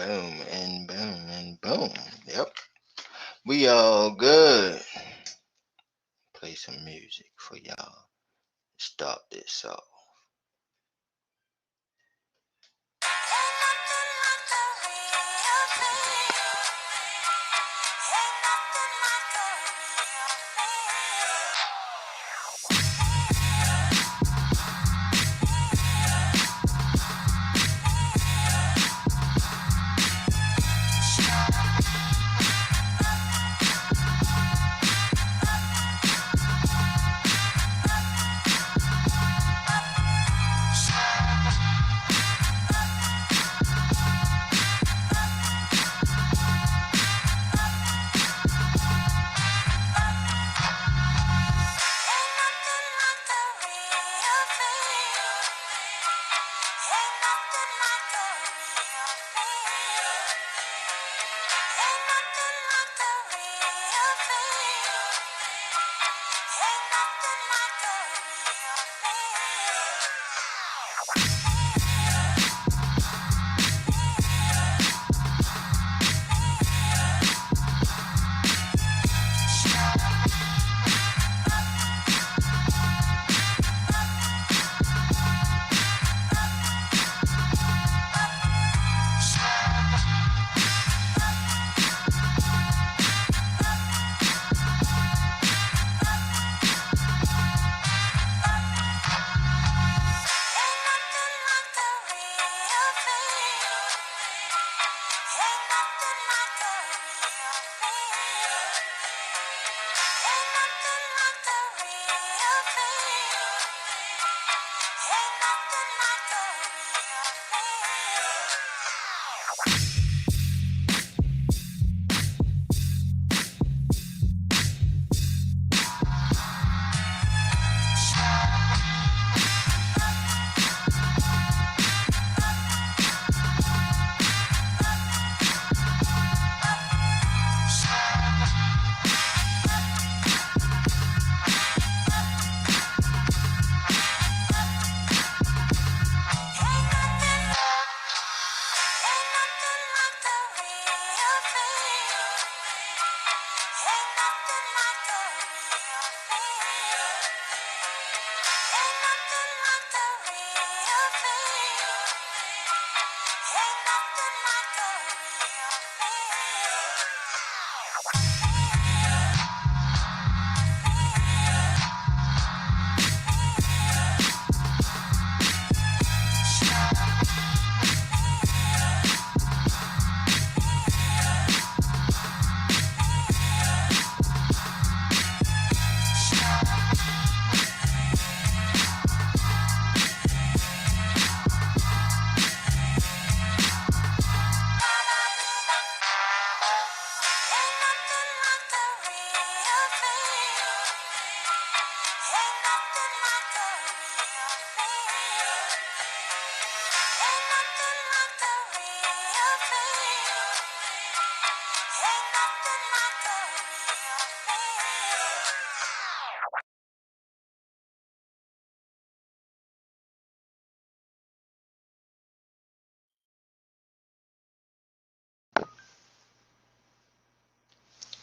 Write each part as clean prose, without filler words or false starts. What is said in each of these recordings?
boom, and boom, and boom. Yep. We all good. Play some music for y'all. Start this off.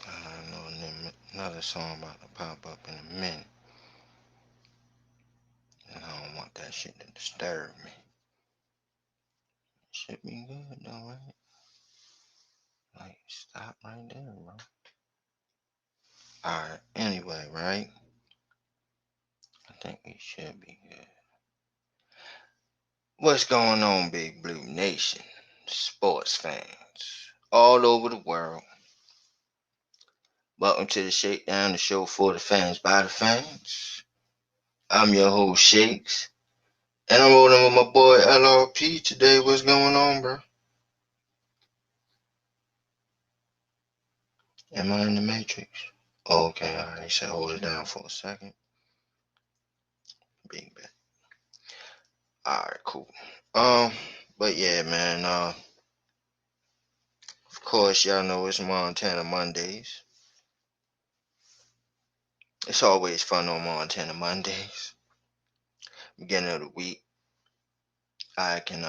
I know another song about to pop up in a minute. And I don't want that shit to disturb me. Should be good though, right? Like, stop right there, bro. Alright, anyway, right? I think we should be good. What's going on, Big Blue Nation? Sports fans all over the world. Welcome to the Shakedown, the show for the fans by the fans. I'm your host, Shakes. And I'm rolling with my boy LRP today. What's going on, bro? Am I in the Matrix? Okay, alright. You said hold it down for a second. Big bet. Alright, cool. But yeah, man, of course, y'all know it's Montana Mondays. It's always fun on Montana Mondays. Beginning of the week, I can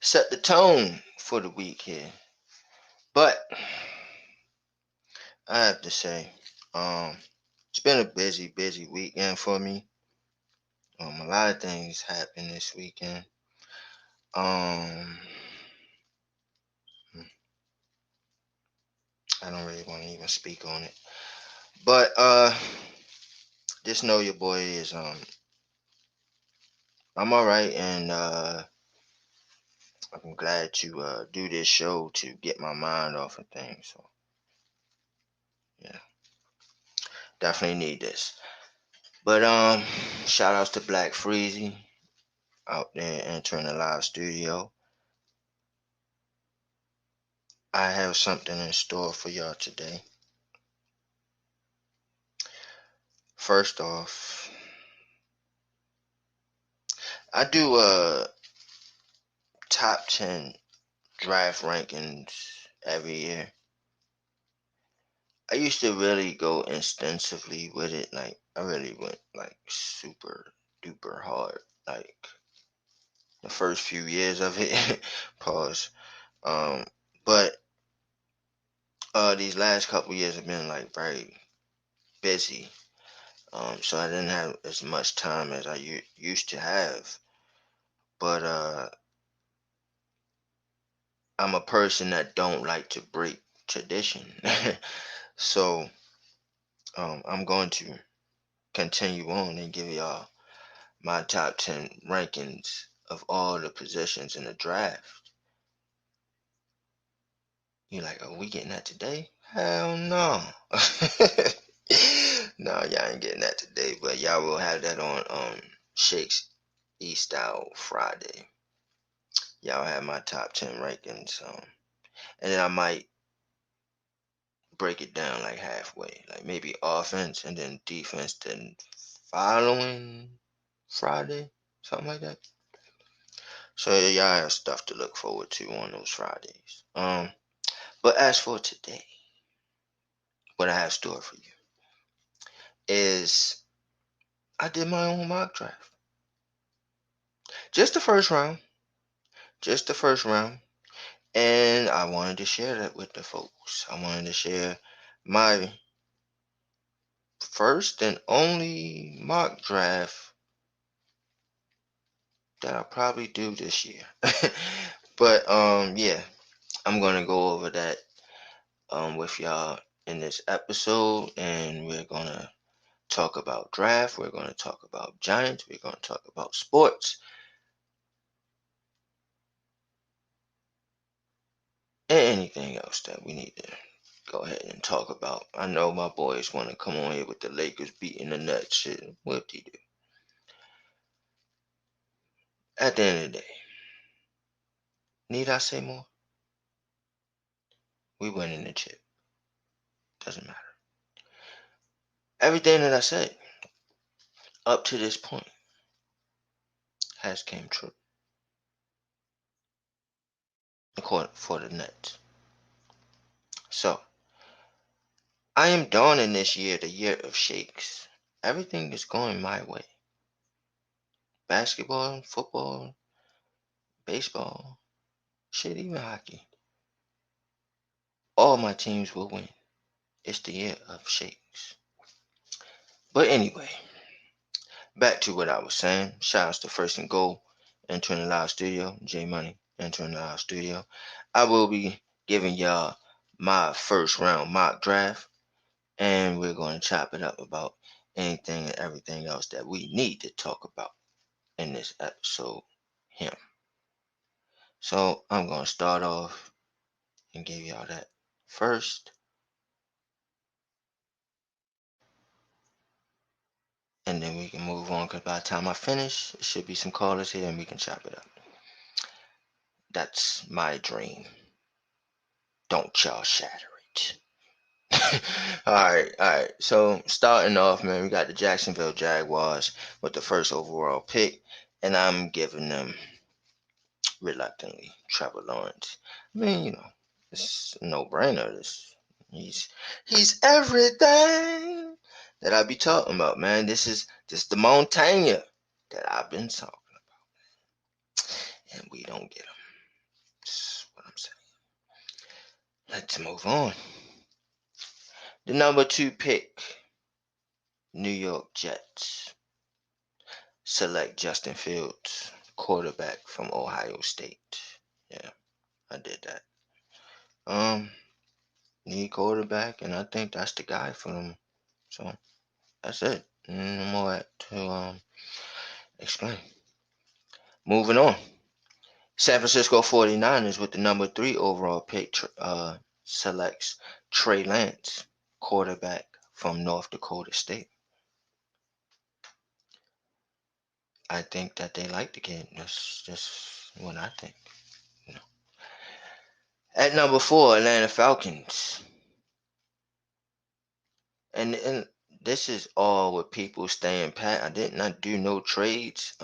set the tone for the week here. But I have to say, it's been a busy weekend for me. A lot of things happened this weekend. Um, I don't really want to even speak on it. But just know your boy is I'm all right, and I'm glad to do this show to get my mind off of things. So yeah, definitely need this. But shout outs to Black Freezy out there entering the live studio. I have something in store for y'all today. First off, I do top 10 draft rankings every year. I used to really go extensively with it. Like I really went like super duper hard. Like the first few years of it. Pause. Um, but these last couple years have been like very busy. So I didn't have as much time as I used to have. But I'm a person that don't like to break tradition. So I'm going to continue on and give y'all my top 10 rankings of all the positions in the draft. You're like, are we getting that today? Hell no. No, y'all ain't getting that today, but y'all will have that on Shake's East Style Friday. Y'all have my top 10 rankings. And then I might break it down like halfway. Like maybe offense and then defense then following Friday. Something like that. So y'all have stuff to look forward to on those Fridays. But as for today, what I have stored for you is I did my own mock draft. Just the first round. Just the first round. And I wanted to share that with the folks. I wanted to share my first and only mock draft that I'll probably do this year. But yeah, I'm gonna go over that with y'all in this episode, and we're gonna talk about draft, we're gonna talk about Giants, we're gonna talk about sports, and anything else that we need to go ahead and talk about. I know my boys want to come on here with the Lakers beating the Nets shit. What do you do? At the end of the day, need I say more? We winning the chip. Doesn't matter. Everything that I said up to this point has came true. According for the Nets. So I am dawning this year the year of shakes. Everything is going my way. Basketball, football, baseball, shit, even hockey. All my teams will win. It's the year of shakes. But anyway, back to what I was saying. Shout outs to First and Goal, entering the live studio. J Money, entering the live studio. I will be giving y'all my first round mock draft, and we're going to chop it up about anything and everything else that we need to talk about in this episode here. So I'm going to start off and give y'all that first, and then we can move on because by the time I finish, it should be some callers here and we can chop it up. That's my dream. Don't y'all shatter it. All right. So starting off, man, we got the Jacksonville Jaguars with the first overall pick, and I'm giving them reluctantly Trevor Lawrence. I mean, it's a no-brainer. He's everything that I be talking about, man. This the Montana that I've been talking about, and we don't get him. Let's move on. The number 2 pick, New York Jets, select Justin Fields, quarterback from Ohio State. Yeah, I did that. Um, Need quarterback, and I think that's the guy for them. So that's it. No more to explain. Moving on. San Francisco 49ers with the number 3 overall pick selects Trey Lance, quarterback from North Dakota State. I think that they like the kid. That's just what I think. You know. At number 4, Atlanta Falcons. And this is all with people staying pat. I did not do no trades.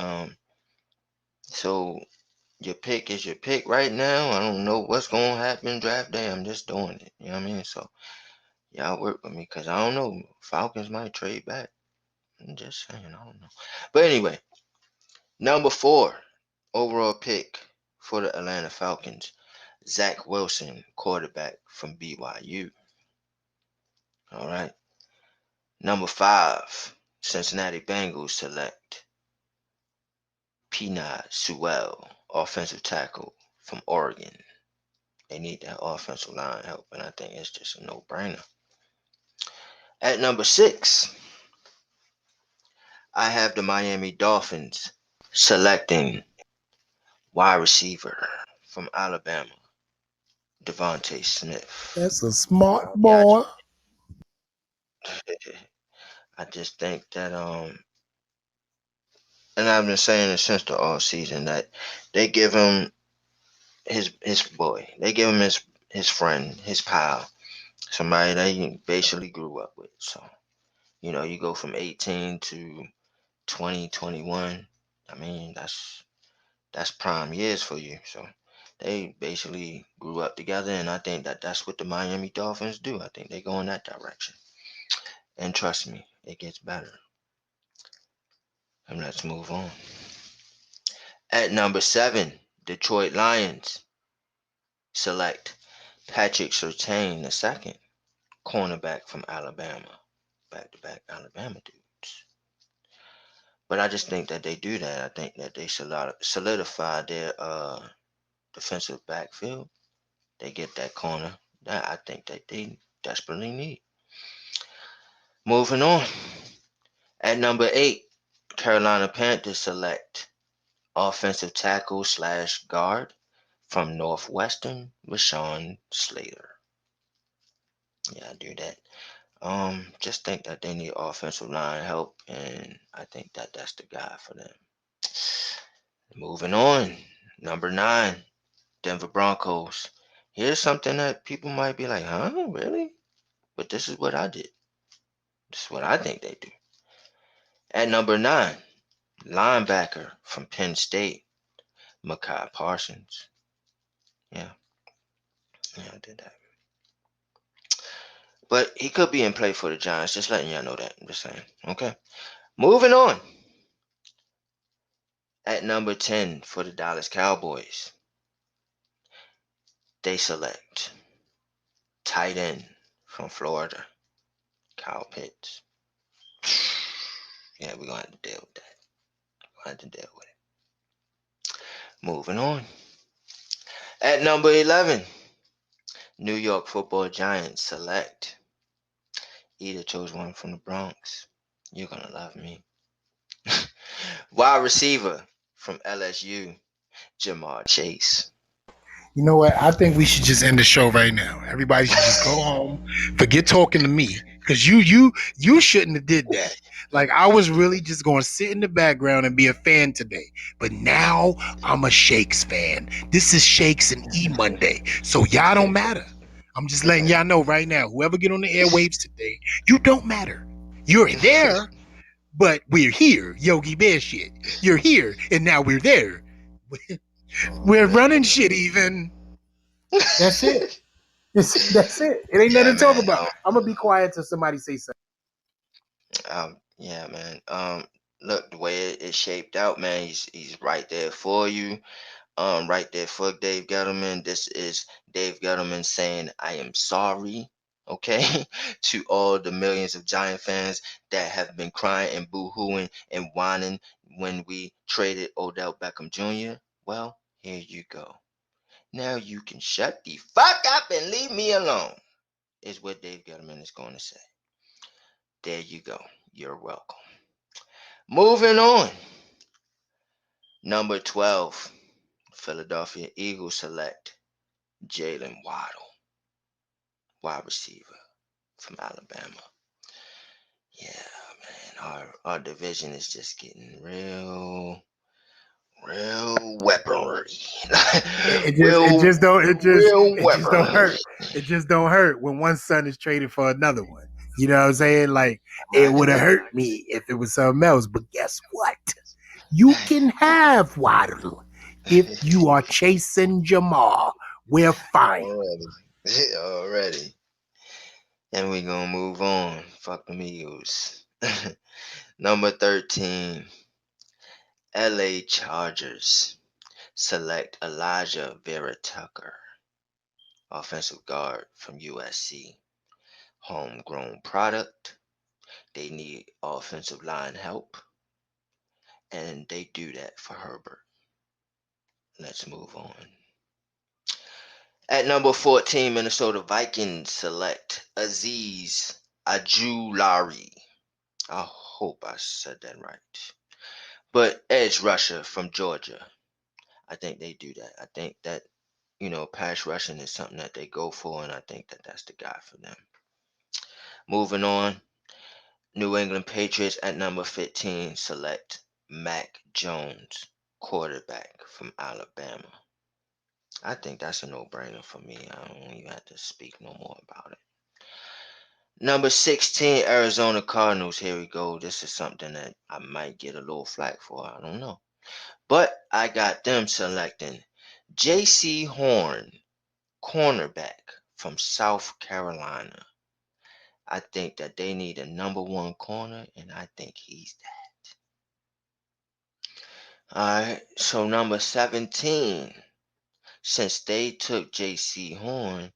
So your pick is your pick right now. I don't know what's gonna happen draft day. I'm just doing it. You know what I mean? So y'all work with me because I don't know. Falcons might trade back. I'm just saying. I don't know. But anyway, number 4 overall pick for the Atlanta Falcons, Zach Wilson, quarterback from BYU. All right. Number 5, Cincinnati Bengals select Penei Sewell, offensive tackle from Oregon. They need that offensive line help, and I think it's just a no-brainer. At number 6, I have the Miami Dolphins selecting wide receiver from Alabama, Devontae Smith. That's a smart Yeah, boy. I just think that and I've been saying it since the off season that they give him his boy, they give him his friend, his pal, somebody that he basically grew up with. So you go from 18 to 20, 21. I mean, that's prime years for you. So they basically grew up together, and I think that that's what the Miami Dolphins do. I think they go in that direction. And trust me, it gets better. And let's move on. At number 7, Detroit Lions select Patrick Surtain II, cornerback from Alabama. Back to back Alabama dudes. But I just think that they do that. I think that they solidify their defensive backfield. They get that corner that I think that they desperately need. Moving on. At number 8, Carolina Panthers select offensive tackle slash guard from Northwestern, Rashawn Slater. Yeah, I do that. Just think that they need offensive line help, and I think that that's the guy for them. Moving on. Number 9, Denver Broncos. Here's something that people might be like, huh, really? But this is what I did. This is what I think they do. At number 9, linebacker from Penn State, Micah Parsons. Yeah, yeah, I did that. But he could be in play for the Giants. Just letting y'all know that. I'm just saying. Okay. Moving on. At number 10 for the Dallas Cowboys, they select tight end from Florida, Kyle Pitts. Yeah, we're going to have to deal with that. We're going to have to deal with it. Moving on. At number 11, New York Football Giants select. Either chose one from the Bronx. You're going to love me. Wide receiver from LSU, Jamar Chase. You know what? I think we should just end the show right now. Everybody should just go home, forget talking to me, because you shouldn't have did that. Like I was really just going to sit in the background and be a fan today, but now I'm a Shakes fan. This is Shakes and E Monday, so y'all don't matter. I'm just letting y'all know right now. Whoever get on the airwaves today, you don't matter. You're there, but we're here. Yogi Bear shit. You're here, and now we're there. Oh, We're man. running shit even. That's it. That's it. It ain't Yeah, nothing to talk man. about. I'm gonna be quiet till somebody say something. Yeah, man. Look, the way it shaped out, man, he's right there for you. right there for Dave Gettleman. This is Dave Gettleman saying, I am sorry, okay, to all the millions of Giant fans that have been crying and boo-hooing and whining when we traded Odell Beckham Jr. Well, here you go. Now you can shut the fuck up and leave me alone, is what Dave Gettleman is going to say. There you go. You're welcome. Moving on. Number 12, Philadelphia Eagles select Jalen Waddle, wide receiver from Alabama. Yeah, man, our division is just getting real weaponry. It real just don't real it just don't weaponry. hurt. It just don't hurt when one son is traded for another one. You know what I'm saying? Like it I would have get hurt me if it was something else. But guess what? You can have Waddle if you are chasing Jamal. We're fine. already. Already. And we gonna move on. Fuck them Eagles. Number 13, LA Chargers select Elijah Vera Tucker, offensive guard from USC. Homegrown product. They need offensive line help, and they do that for Herbert. Let's move on. At number 14, Minnesota Vikings select Aziz Ajulari. I hope I said that right. But edge rusher from Georgia. I think they do that. I think that, pass rushing is something that they go for, and I think that that's the guy for them. Moving on, New England Patriots at number 15 select Mac Jones, quarterback from Alabama. I think that's a no-brainer for me. I don't even have to speak no more about it. Number 16, Arizona Cardinals. Here we go. This is something that I might get a little flack for. I don't know. But I got them selecting J.C. Horn, cornerback from South Carolina. I think that they need a number one corner, and I think he's that. Alright, so number 17, since they took J.C. Horn,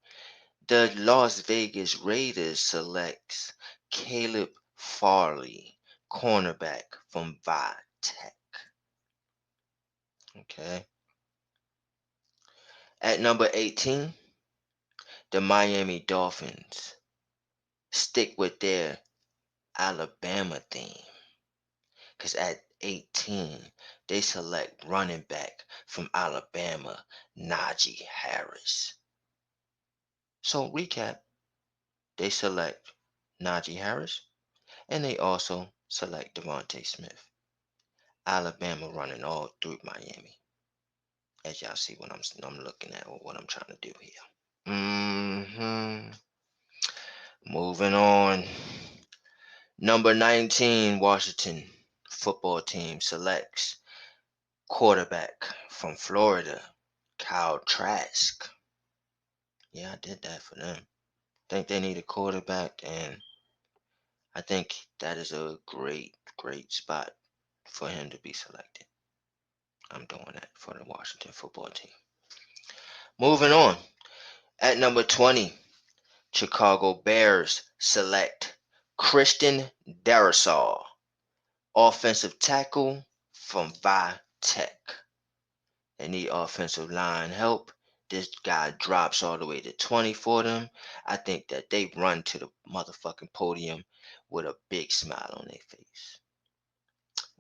the Las Vegas Raiders selects Caleb Farley, cornerback from Tech. Okay. At number 18, the Miami Dolphins stick with their Alabama theme. Because at 18, they select running back from Alabama, Najee Harris. So, recap, they select Najee Harris and they also select Devontae Smith. Alabama running all through Miami. As y'all see what I'm looking at or what I'm trying to do here. hmm Moving on. Number 19, Washington football team selects quarterback from Florida, Kyle Trask. Yeah, I did that for them. Think they need a quarterback, and I think that is a great spot for him to be selected. I'm doing that for the Washington football team. Moving on. At number 20, Chicago Bears select Christian Darrisaw, offensive tackle from Tech. They need offensive line help. This guy drops all the way to 20 for them. I think that they run to the motherfucking podium with a big smile on their face.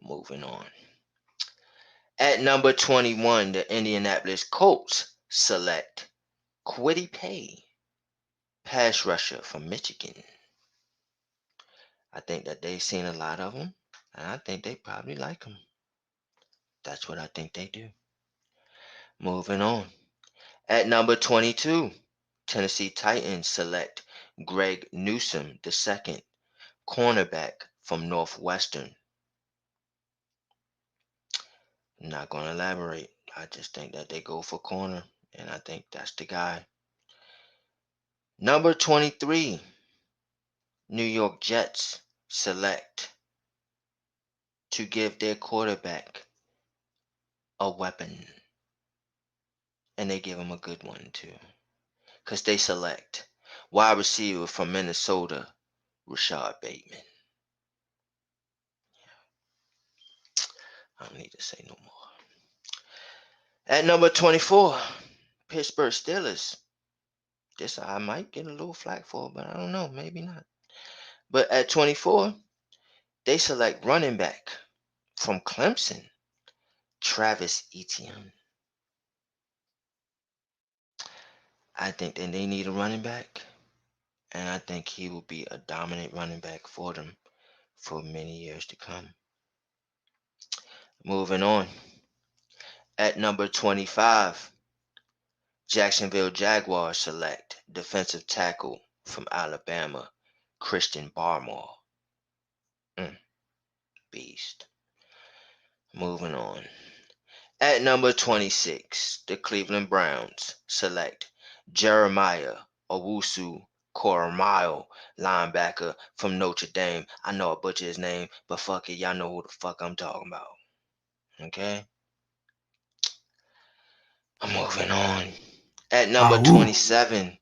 Moving on. At number 21, the Indianapolis Colts select Kwity Paye, pass rusher from Michigan. I think that they've seen a lot of them, and I think they probably like him. That's what I think they do. Moving on. At number 22, Tennessee Titans select Greg Newsome II, cornerback from Northwestern. I'm not going to elaborate. I just think that they go for corner, and I think that's the guy. Number 23, New York Jets select to give their quarterback a weapon. and they give him a good one too, cause they select wide receiver from Minnesota, Rashad Bateman. I don't need to say no more. At number 24, Pittsburgh Steelers. This I might get a little flack for, but I don't know, maybe not. But at 24, they select running back from Clemson, Travis Etienne. I think that they need a running back, and I think he will be a dominant running back for them for many years to come. Moving on. At number 25, Jacksonville Jaguars select defensive tackle from Alabama, Christian Barmore. Mm, beast. Moving on. At number 26, the Cleveland Browns select Jeremiah Owusu Koramoah, linebacker from Notre Dame. I know I butchered his name, but fuck it, y'all know who the fuck I'm talking about. Okay? I'm moving on. At number Woo. 27,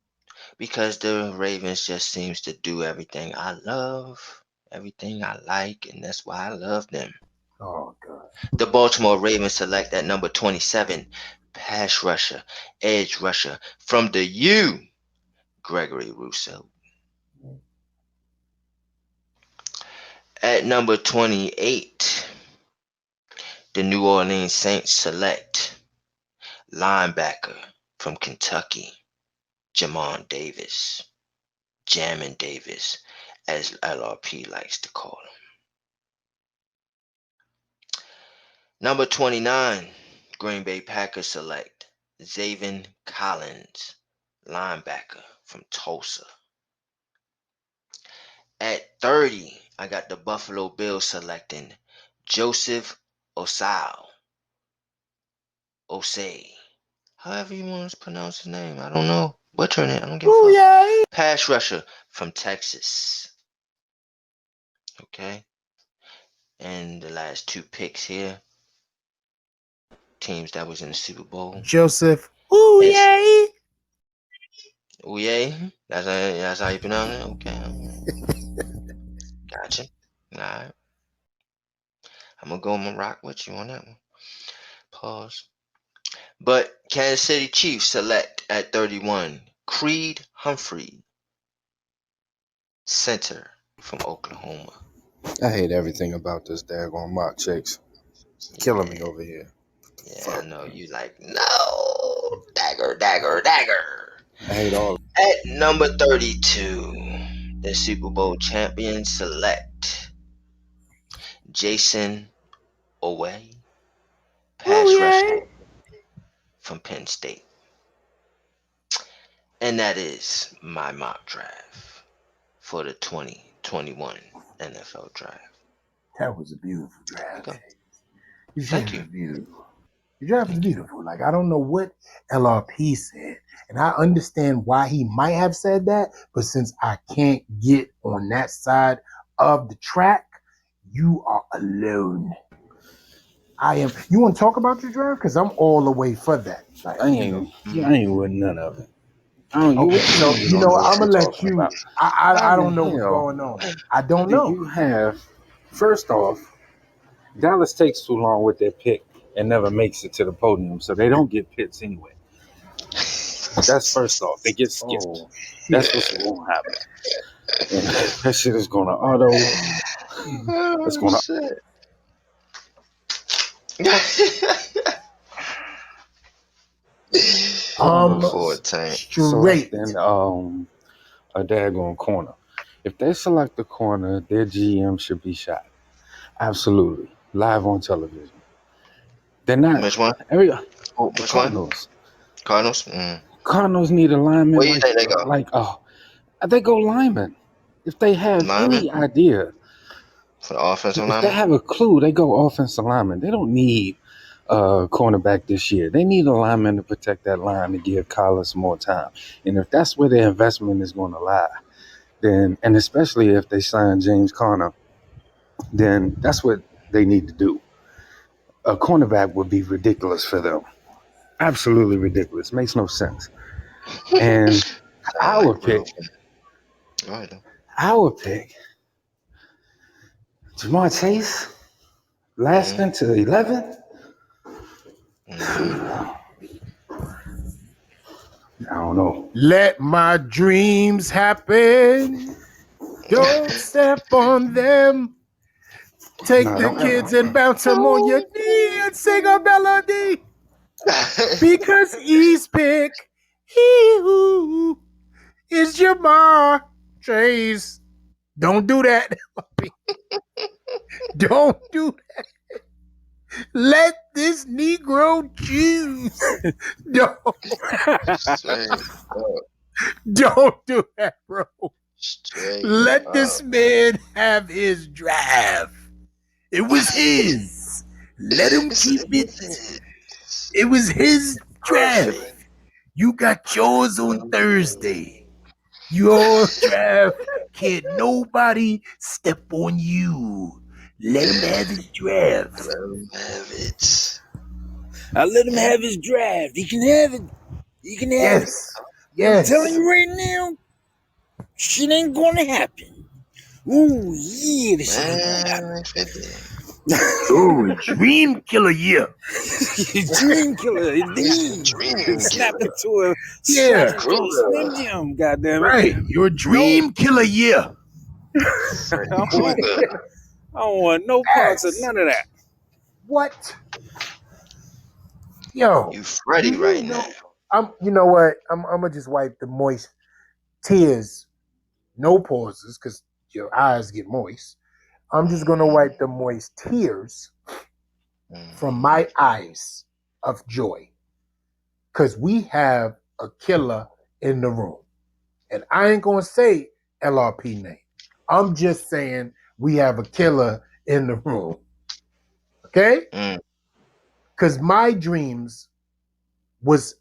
because the Ravens just seems to do everything I love, everything I like, and that's why I love them. Oh God. The Baltimore Ravens select at number 27, pass rusher, edge rusher from the U, Gregory Rousseau. At number 28, the New Orleans Saints select linebacker from Kentucky, Jamon Davis, Jamin Davis, as LRP likes to call him. Number 29, Green Bay Packers select Zaven Collins, linebacker from Tulsa. At 30, I got the Buffalo Bills selecting Joseph Osei. However you want to pronounce his name. I don't know. Butchering it. I don't give a Ooh, fuck. yay. Pass rusher from Texas. Okay. And the last two picks here, teams that was in the Super Bowl. Joseph. Ooh, It's yay. Ouye. That's how you pronounce it? Okay. Gotcha. Alright. I'm gonna rock with you on that one. Pause. But Kansas City Chiefs select at 31 Creed Humphrey, center from Oklahoma. I hate everything about this daggone mock chicks. Killing me Yeah, over here. yeah, I Fuck. know you like no dagger, dagger, dagger. I hate all. At number 32, the Super Bowl champion select Jason Owe, Ooh, pass rusher yay. from Penn State. And that is my mock draft for the 2021 NFL draft. That was a beautiful There you draft. go. Your Thank draft you. was beautiful. Your draft was Thank you. beautiful. Like, I don't know what LRP said. And I understand why he might have said that. But since I can't get on that side of the track, you are alone. I am. You want to talk about your draft? Because I'm all the way for that. Like, I you know. ain't. I Mhm. ain't with none of it. I don't. You. Okay, What you mean so you you don't know, know what I'm you're gonna let talking you. about? I How the don't know what's hell going on. I don't do know. you have? First off, Dallas takes too long with their pick and never makes it to the podium, so they don't get picks anyway. That's first off. They get skipped. Oh That's shit. what's going to happen, and that shit is going to auto. It's Oh going to. shit. Auto. Poor tank. So Straight. then, a daggone corner. If they select a corner, their GM should be shot. Absolutely. Live on television. They're not Which one? every the Which one? Cardinals. Cardinals? Mm. Cardinals need alignment Where do you think they go? they go linemen. If they have Lineman? any idea, For the offensive if they lineman? have a clue, they go offensive lineman. They don't need a cornerback this year. They need a lineman to protect that line to give Collis more time. And if that's where their investment is going to lie, then, and especially if they sign James Conner, then that's what they need to do. A cornerback would be ridiculous for them. Absolutely ridiculous. Makes no sense. And Sound I like would real pick, fan. Go ahead, though. I would pick Jamar Chase Mm-hmm. lasting to 11. Mm-hmm. I don't know. Let my dreams happen. Don't step on them. Take No, the don't ever. kids and bounce them on your knee and sing a melody. Because he's pick. He who is Jamar Chase. Don't do that. Don't do that. Let this Negro choose. Don't, Straight up. don't do that, bro. Straight Let up. this man have his draft. It was his. Let him keep It it. was his. It was his draft. Perfect. You got yours on Thursday. Your draft. Can't nobody step on you. Let him have his draft. Let him have it. I let him And have his draft. He can have it. He can have it. Yes. But I'm telling Yes. you right now, shit ain't gonna happen. Ooh, yeah, this shit ain't gonna happen. man, if it did. Oh, dream killer year. Dream killer, It's a indeed. dream Snap killer. into a Yeah. strategy Kruger. slim jim, goddamn it. Right. Your No, dream killer year. I Freddy don't want, Krueger. I don't want no parts of Yes. none of that. What? Yo, You do Freddy you right now. know? You know what? I'm gonna just wipe the moist tears, no pauses, because your eyes get moist. I'm just gonna Mm-hmm. wipe the moist tears from Mm-hmm. my eyes of joy, because we have a killer in the room, and I ain't gonna say LRP name. I'm just saying we have a killer in the room. Okay? Mm. Because my dreams was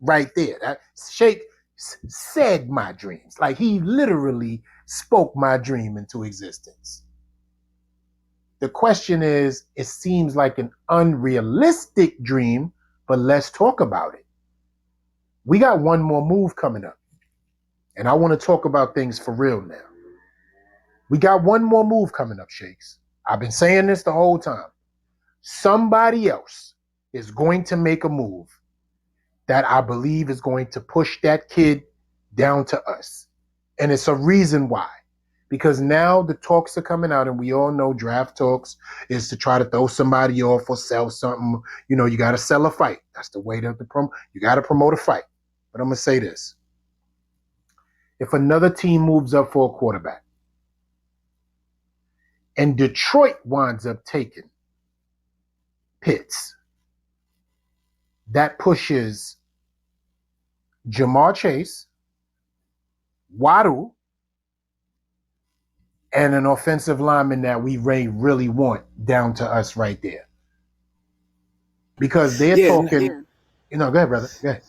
right there. That Shake said my dreams. Like he literally spoke my dream into existence. The question is, it seems like an unrealistic dream, but let's talk about it. We got one more move coming up, and I want to talk about things for real now. We got one more move coming up, Shakes. I've been saying this the whole time. Somebody else is going to make a move that I believe is going to push that kid down to us. And it's a reason why. Because now the talks are coming out, and we all know draft talks is to try to throw somebody off or sell something. You know, you got to sell a fight. That's the way to you got to promote a fight. But I'm going to say this. If another team moves up for a quarterback and Detroit winds up taking Pitts, that pushes Jamar Chase, Waddle, and an offensive lineman that we really want down to us right there. Because they're Yeah, talking, go ahead, brother. Go ahead.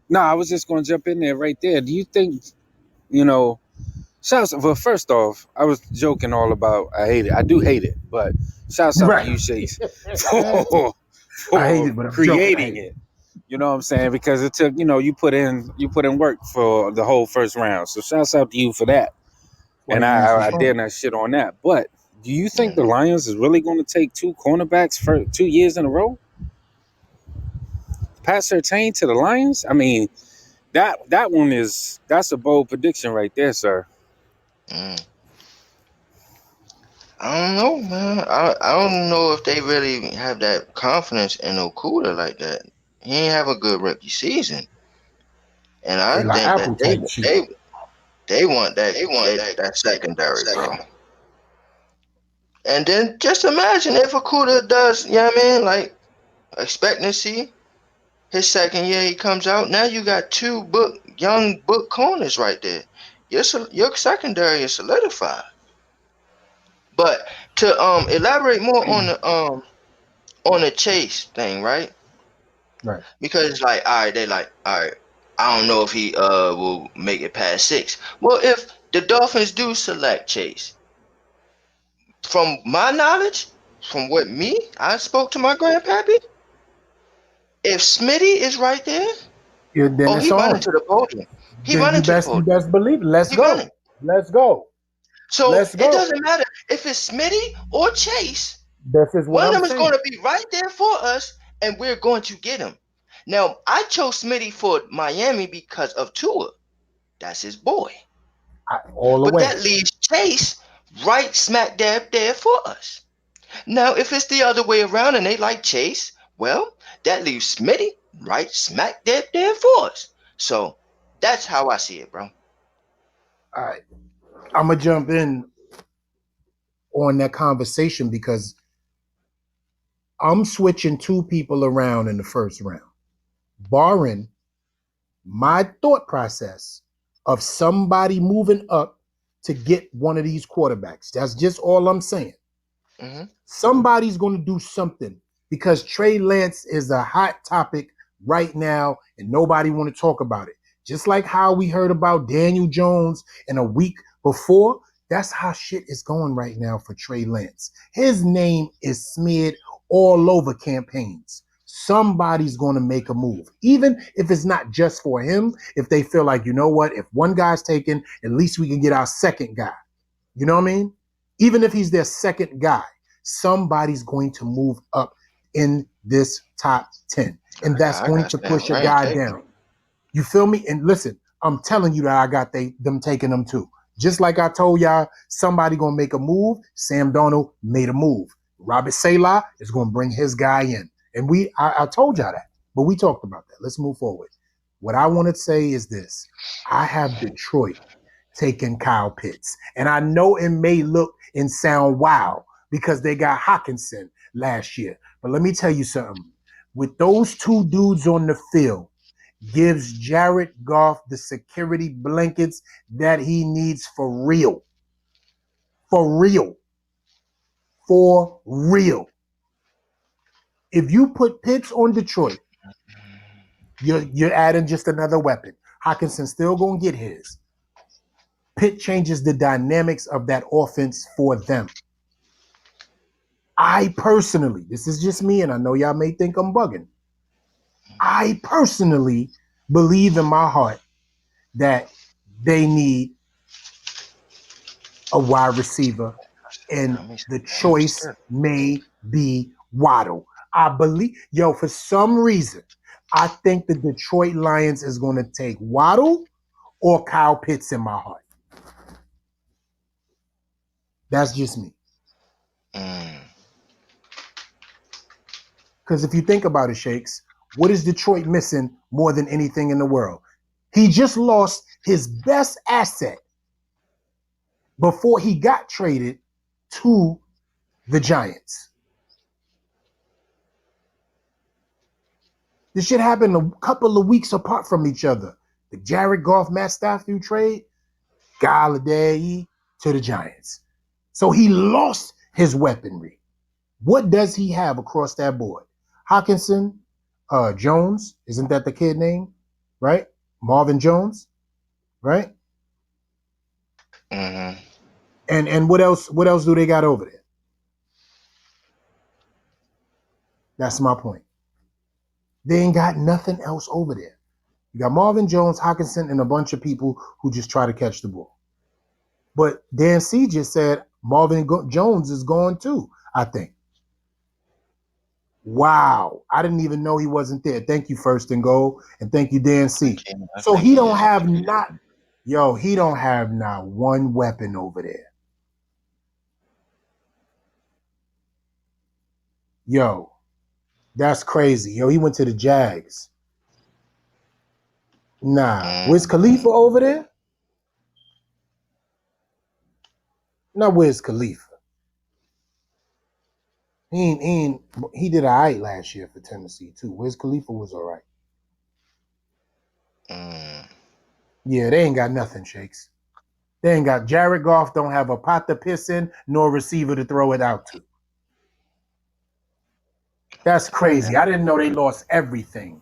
no, I was just gonna jump in there right there. Do you think, you know, shouts, well, first off, I was joking all about I hate it. I do hate it, but shouts out to Right. you, Shakes, Mm. for I hate for it, but I'm joking. I creating hate it. it. You know what I'm saying? Because it took, you put in work for the whole first round. So shouts out to you for that. That's why And your man's so I dare strong. not shit on that. But do you think Mm. the Lions is really going to take two cornerbacks for 2 years in a row? Pat Surtain to the Lions? I mean, that's a bold prediction right there, sir. Mm. I don't know, man. I don't know if they really have that confidence in Okuda like that. He ain't have a good rookie season, and I They like think that Apple type shit. they want that secondary, bro. And then just imagine if Okuda does, you know what I mean? Like expectancy, his second year he comes out. Now you got two young book corners right there. Your secondary is solidified. But to elaborate more on the chase thing, right? Right. Because it's like, all right, they like, all right, I don't know if he will make it past six. Well, if the Dolphins do select Chase, from my knowledge, from what I spoke to my grandpappy, If Smitty is right there, Then oh, it's he running on. to the podium. He Then running to the you podium. best believe it. Let's He running. go. Let's go. So Let's it go. doesn't matter if it's Smitty or Chase. This is what One of I'm them is going saying. to be right there for us, and we're going to get him. Now, I chose Smitty for Miami because of Tua. That's his boy. All the But way. that leaves Chase right smack dab there for us. Now, if it's the other way around and they like Chase, well, that leaves Smitty right smack dab there for us. So that's how I see it, bro. All right. I'm gonna jump in on that conversation because I'm switching two people around in the first round, barring my thought process of somebody moving up to get one of these quarterbacks. That's just all I'm saying. Hmm. Somebody's going to do something because Trey Lance is a hot topic right now and nobody want to talk about it. Just like how we heard about Daniel Jones in a week before, that's how shit is going right now for Trey Lance. His name is smeared all over campaigns. Somebody's going to make a move, even if it's not just for him. If they feel like, you know what, if one guy's taken, at least we can get our second guy. You know what I mean? Even if he's their second guy, somebody's going to move up in this top 10. And that's I going got to Sam push a Rain guy taking. down. You feel me? And listen, I'm telling you that I got them taking them too. Just like I told y'all, somebody gonna make a move. Sam Darnold made a move. Robert Salah is gonna bring his guy in, and I told y'all that, but we talked about that. Let's move forward. What I want to say is this: I have Detroit taking Kyle Pitts, and I know it may look and sound wow because they got Hawkinson last year, but let me tell you something. With those two dudes on the field, gives Jared Goff the security blankets that he needs for real. For real. For real. If you put Pitts on Detroit, you're adding just another weapon. Hawkinson still gonna get his. Pitt changes the dynamics of that offense for them. I personally, this is just me, and I know y'all may think I'm bugging. I personally believe in my heart that they need a wide receiver, and Let me the see. I'm choice scared. may be Waddle. I believe, for some reason, I think the Detroit Lions is going to take Waddle or Kyle Pitts in my heart. That's just me. Mm. Because if you think about it, Shakes, what is Detroit missing more than anything in the world? He just lost his best asset before he got traded to the Giants. This shit happened a couple of weeks apart from each other. The Jared Goff, Matt Stafford trade, Galladay to the Giants. So he lost his weaponry. What does he have across that board? Hawkinson, Jones, isn't that the kid name? Right? Marvin Jones, right? Hmm. And what else? What else do they got over there? That's my point. They ain't got nothing else over there. You got Marvin Jones, Hawkinson, and a bunch of people who just try to catch the ball. But Dan C just said Marvin Jones is gone too, I think. Wow. I didn't even know he wasn't there. Thank you, First and Goal. And thank you, Dan C. I So think he he don't is. I have think he not, he don't have not one weapon over there. Yo, that's crazy. Yo, he went to the Jags. Nah. is. Wiz Khalifa over there? Not Wiz Khalifa. He did all right last year for Tennessee too. Wiz Khalifa was all right. Mm. Yeah, they ain't got nothing, Shakes. They ain't got Jared Goff don't have a pot to piss in nor a receiver to throw it out to. That's Yeah. crazy. I didn't know they lost everything.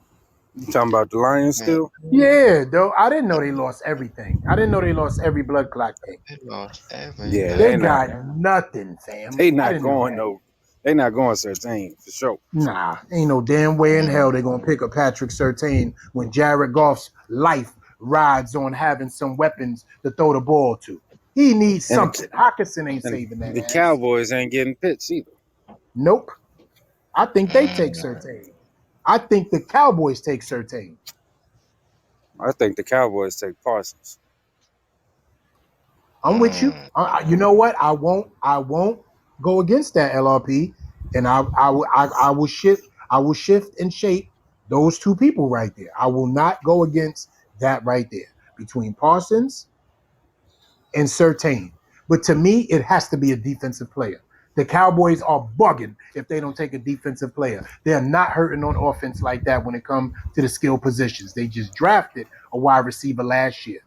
You talking about the Lions Yeah. still? Yeah, though. I didn't know they lost everything. I didn't know they lost every blood clot game. They lost Yeah, They they everything. not got nothing, fam. they I not didn't know going that. no They not going Surtain for sure. Nah, ain't no damn way in hell Mm, they're gonna pick up Patrick Surtain when Jared Goff's life rides on having some weapons to throw the ball to. He needs And something. Hawkinson ain't and saving that the ass. Cowboys ain't getting Pitts either. Nope. I think they take mm, Surtain. I think the Cowboys take Surtain. I think the Cowboys take Parsons. I'm with you. mm, You know what? I won't. I won't go against that LRP, and I will shift. I will shift and shape those two people right there. I will not go against that right there between Parsons and Surtain. But to me, it has to be a defensive player. The Cowboys are bugging if they don't take a defensive player. They're not hurting on offense like that when it comes to the skill positions. They just drafted a wide receiver last year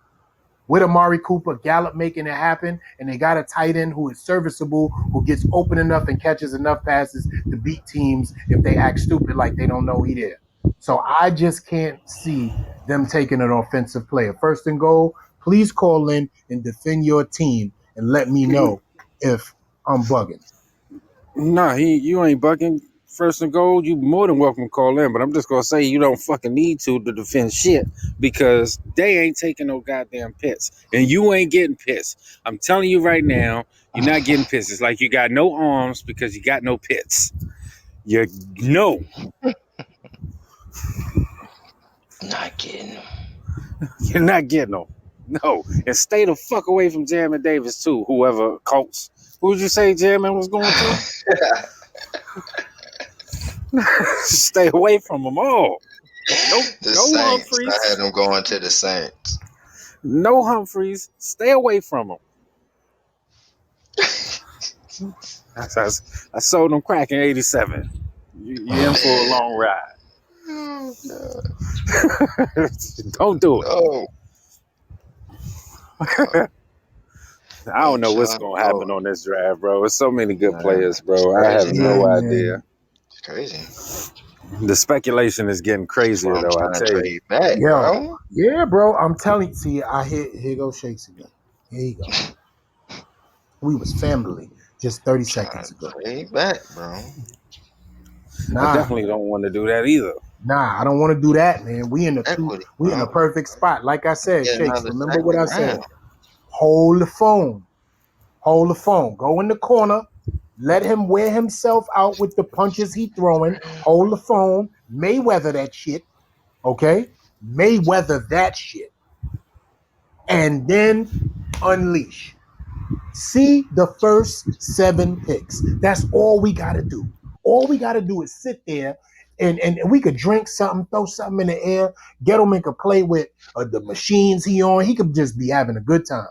with Amari Cooper, Gallup making it happen, and they got a tight end who is serviceable, who gets open enough and catches enough passes to beat teams if they act stupid like they don't know he there. So I just can't see them taking an offensive player. First and goal, please call in and defend your team and let me know if I'm bugging. Nah, you ain't bucking. First and goal, you more than welcome to call in, but I'm just gonna say you don't fucking need to defend shit because they ain't taking no goddamn Pitts, and you ain't getting Pitts. I'm telling you right now, you're not getting Pitts. It's like you got no arms because you got no Pitts. You no, not getting you're not getting them. No, and stay the fuck away from Jamin Davis too. Whoever Colts, who would you say Jamin was going to? Stay away from them all. Nope, the no Saints. I Humphreys. had them going to the Saints. No Humphreys. Stay away from them. I sold them crack in '87. You in for a long ride. Oh God. Don't do it. No. I don't know Don't what's y'all gonna know happen on this draft, bro. There's so many good man. players, It's bro. I have crazy, Yeah, man. no man. idea. It's crazy. The speculation is getting That's why crazier, I'm though. I trying to tell you. trade back, Yo, bro. yeah, bro. I'm telling you. See, I hit here goes Shakes again. Here you go. We was family just 30 Trying seconds to ago. trade back, bro. I Nah, definitely don't want to do that either. nah, I don't want to do that, man. Equity, We in bro. a perfect spot. Like I said, Get Shakes, another remember what second I said. round. Hold the phone. Hold the phone. Go in the corner. Let him wear himself out with the punches he throwing. Hold the phone. Mayweather that shit. Okay? Mayweather that shit. And then unleash. See the first 7 picks. That's all we got to do. All we got to do is sit there and we could drink something, throw something in the air. Gettleman could play with the machines he on. He could just be having a good time.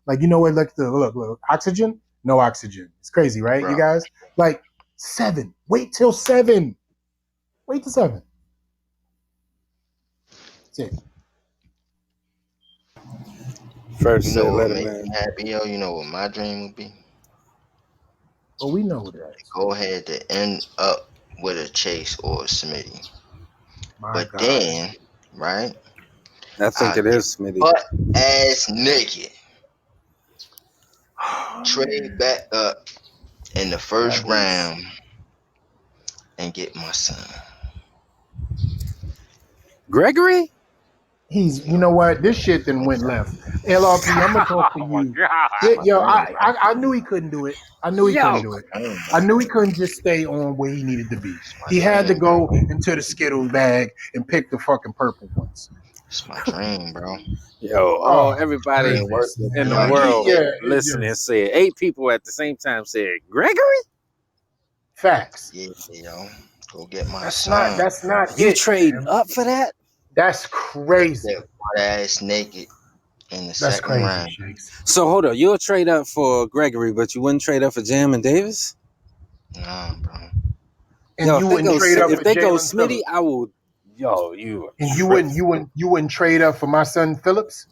Like, you know what? Look, oxygen? No oxygen. It's crazy, right? You Bro. guys? Like, 7. Wait till 7. Wait till 7. That's it. You First know said, what let would him make me in. happy, yo? You know what my dream would be? Oh, we know what that is. Go ahead to end up with a Chase or a Smitty. My But God. then, right, I think I'll it get is Smitty. butt ass naked. Oh, Trade man. back up in the That first hurts. round and get my son. Gregory? You know Yo, what? This shit then went left. LRP, I'm gonna talk to Oh my you. god. it's my Yo, dream, bro. I knew he couldn't do it. I knew he couldn't Yo. do My it. dream, bro. I knew he couldn't just stay on where he needed to be. It's my He had to dream, bro. go into the Skittles bag and pick the fucking purple ones. It's my dream, bro. Yo, Oh Put everybody in work goodness, with in man! me the on Like that world shit. it listening just said 8 people at the same time said Gregory. facts. Yeah, yo. Go get my That's not son. that's not You it, trading man. up for that? That's Get crazy. butt ass naked in the That's second crazy, round. Shakes. So hold on, you'll trade up for Gregory, but you wouldn't trade up for Jam and Davis? Nah, bro. And Yo, you wouldn't trade up if for they go Jalen Smitty, Phillips. I will. Yo, you And trip. you wouldn't trade up for my son Phillips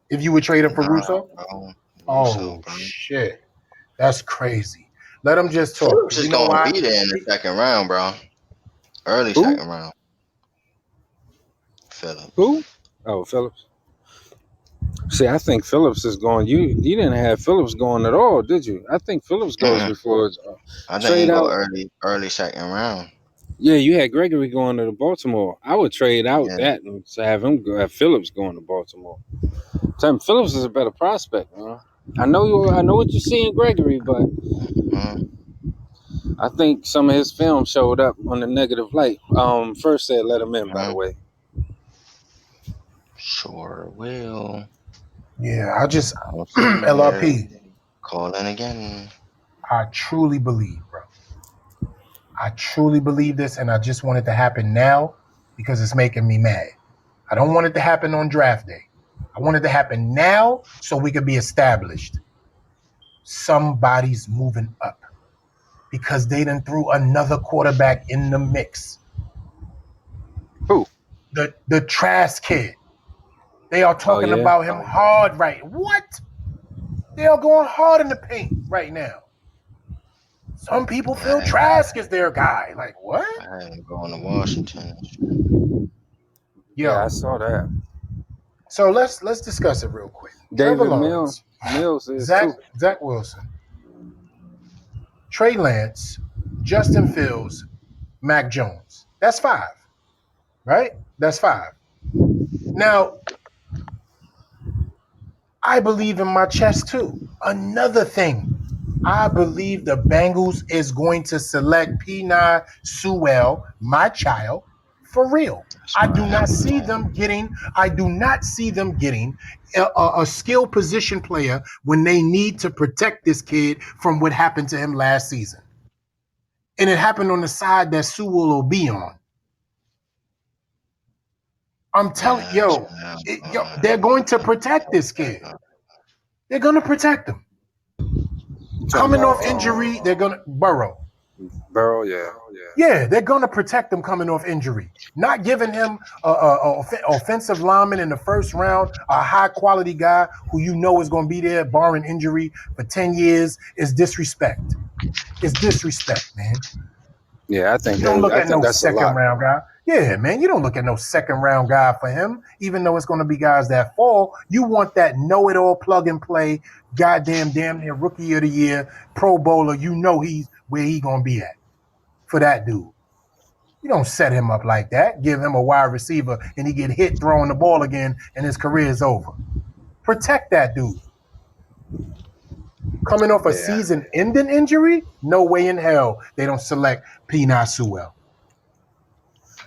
if you would trade up for Nah, Russo. bro. Russo, Oh bro. shit. That's crazy. Let him just talk. Phillips Cause is you know gonna why? be there in the second round, bro. Early Who? second round. Phillips. Who? Oh, Phillips. See, I think Phillips is going. You didn't have Phillips going at all, did you? I think Phillips goes Mm-mm. before I think trade he go out. early second round. Yeah, you had Gregory going to the Baltimore. I would trade out Yeah. that and have him go, have Phillips going to Baltimore. Tim Phillips is a better prospect, man. I know you. I know what you see in Gregory, but Mm-hmm. I think some of his film showed up on the negative light. First said let him in, by the Mm-hmm. way. Sure will. Yeah, I just I don't see you here. LRP. Call in again. I truly believe, bro. I truly believe this, and I just want it to happen now because it's making me mad. I don't want it to happen on draft day. I want it to happen now so we can be established. Somebody's moving up because they done threw another quarterback in the mix. Who? The Trask kid. They are Oh talking yeah. about him hard right. What? They are going hard in the paint right now. Some people feel I, Trask is their guy. Like what? I had him going to Washington. Yeah, I Yo. saw that. So let's discuss it real quick. Trevor David Lawrence, Mills is Zach too. Zach Wilson, Trey Lance, Justin Fields, Mac Jones. That's five, right? That's five. Now I believe in my chest too. Another thing, I believe the Bengals is going to select P9 Sewell, my child, for real. That's I what I do have not him see for. them getting. I do not see them getting a skill position player when they need to protect this kid from what happened to him last season, and it happened on the side that Sewell will be on. I'm telling Yeah, that's yo, what I have him yo, for. they're going to protect this kid. They're going to protect him. You talking Coming about off injury, they're going to Burrow. Burrow? Yeah. Yeah, they're going to protect him coming off injury. Not giving him a offensive lineman in the first round, a high quality guy who you know is going to be there barring injury for 10 years is disrespect. It's disrespect, man. Yeah, You don't look I at think no that's a second lot. round guy. Yeah, man, you don't look at no second round guy for him, even though it's going to be guys that fall. You want that know it all plug and play, goddamn damn near rookie of the year, pro bowler. You know he's where he going to be at for that dude. You don't set him up like that. Give him a wide receiver and he get hit throwing the ball again and his career is over. Protect that dude. Coming off a Yeah, season-ending injury, no way in hell they don't select P. Sewell.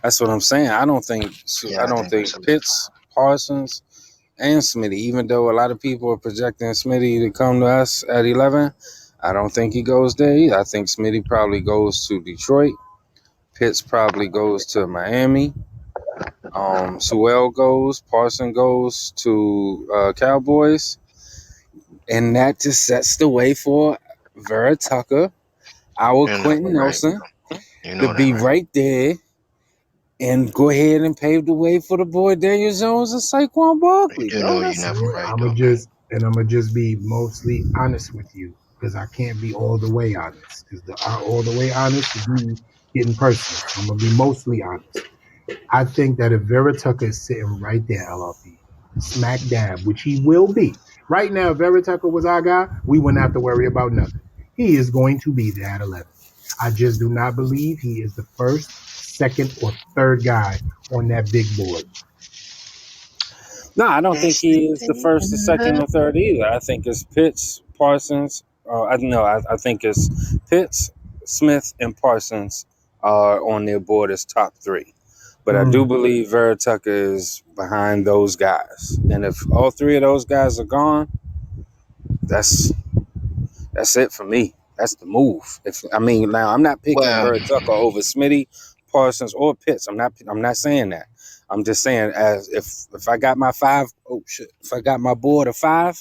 that's what I'm saying. Yeah, I I don't think think that's a Pitts, Parsons, and Smitty. Even though a lot of people are projecting Smitty to come to us at 11, I don't think he goes there either. I think Smitty probably goes to Detroit. Pitts probably goes to Miami. Sewell goes. Parson goes to Cowboys, and that just sets the way for Vera Tucker, our you know Quentin that right. Nelson, You to know that be right. right there and go ahead and pave the way for the boy Daniel Jones and Saquon You Barkley, do bro. know you That's never it. right I'm gonna though. just be mostly honest with you because I can't be all the way honest because the all the way honest is me getting personal. So I'm gonna be mostly honest. I think that if Vera Tucker is sitting right there, LRP, smack dab, which he will be. Right now, if Vera Tucker was our guy, we wouldn't have to worry about nothing. He is going to be there at 11. I just do not believe he is the first, second, or third guy on that big board. No, I don't think It's he is the the first, the second, or third either. I think it's Pitts, Parsons. I know. I think it's Pitts, Smith, and Parsons are on their board as top three. But I do Mm. believe Vera Tucker is behind those guys. And if all three of those guys are gone, that's that's it for me. That's the move. If I mean now I'm not picking well, Vera Tucker over Smitty, Parsons, or Pitts. I'm not saying that. I'm just saying as if I got my five, oh shit. If I got my board of five,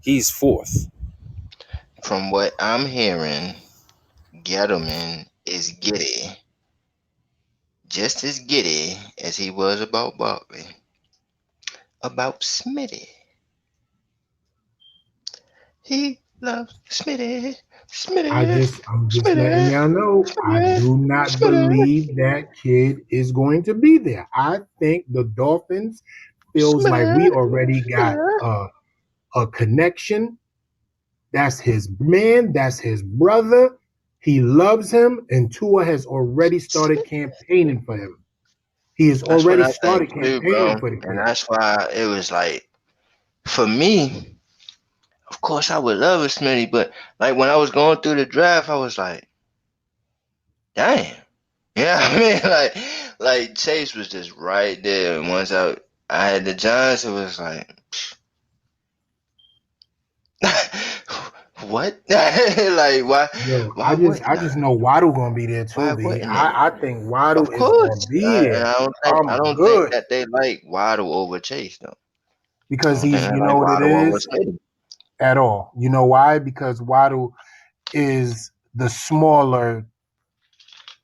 he's fourth. from what I'm hearing, Gettleman is giddy, just as giddy as he was about Barkley. About Smitty. He loves Smitty, Smitty, I'm just letting Smitty, y'all know I Smitty, do not Smitty. believe that kid is going to be there. I think the Dolphins feels like we Smith. already got a connection. That's his man. That's his brother. He loves him, and Tua has already started campaigning for him. He has That's what already I think started too, campaigning bro. for the And kid. that's why it was like, for me, of course, I would love a Smitty, but like when I was going through the draft, I was like, damn. Yeah, I mean, like Chase was just right there. And once I had the Giants, it was like, what? Like, Yo, why I wouldn't just I? know Waddle gonna be there too, Why B. wouldn't they? I think Waddle Of is gonna course, be and there. I I'm don't think good that they like Waddle over Chase though. I because don't think he's, they you know like what it Waddle over is Smitty. at all. You know why? Because Waddle is the smaller,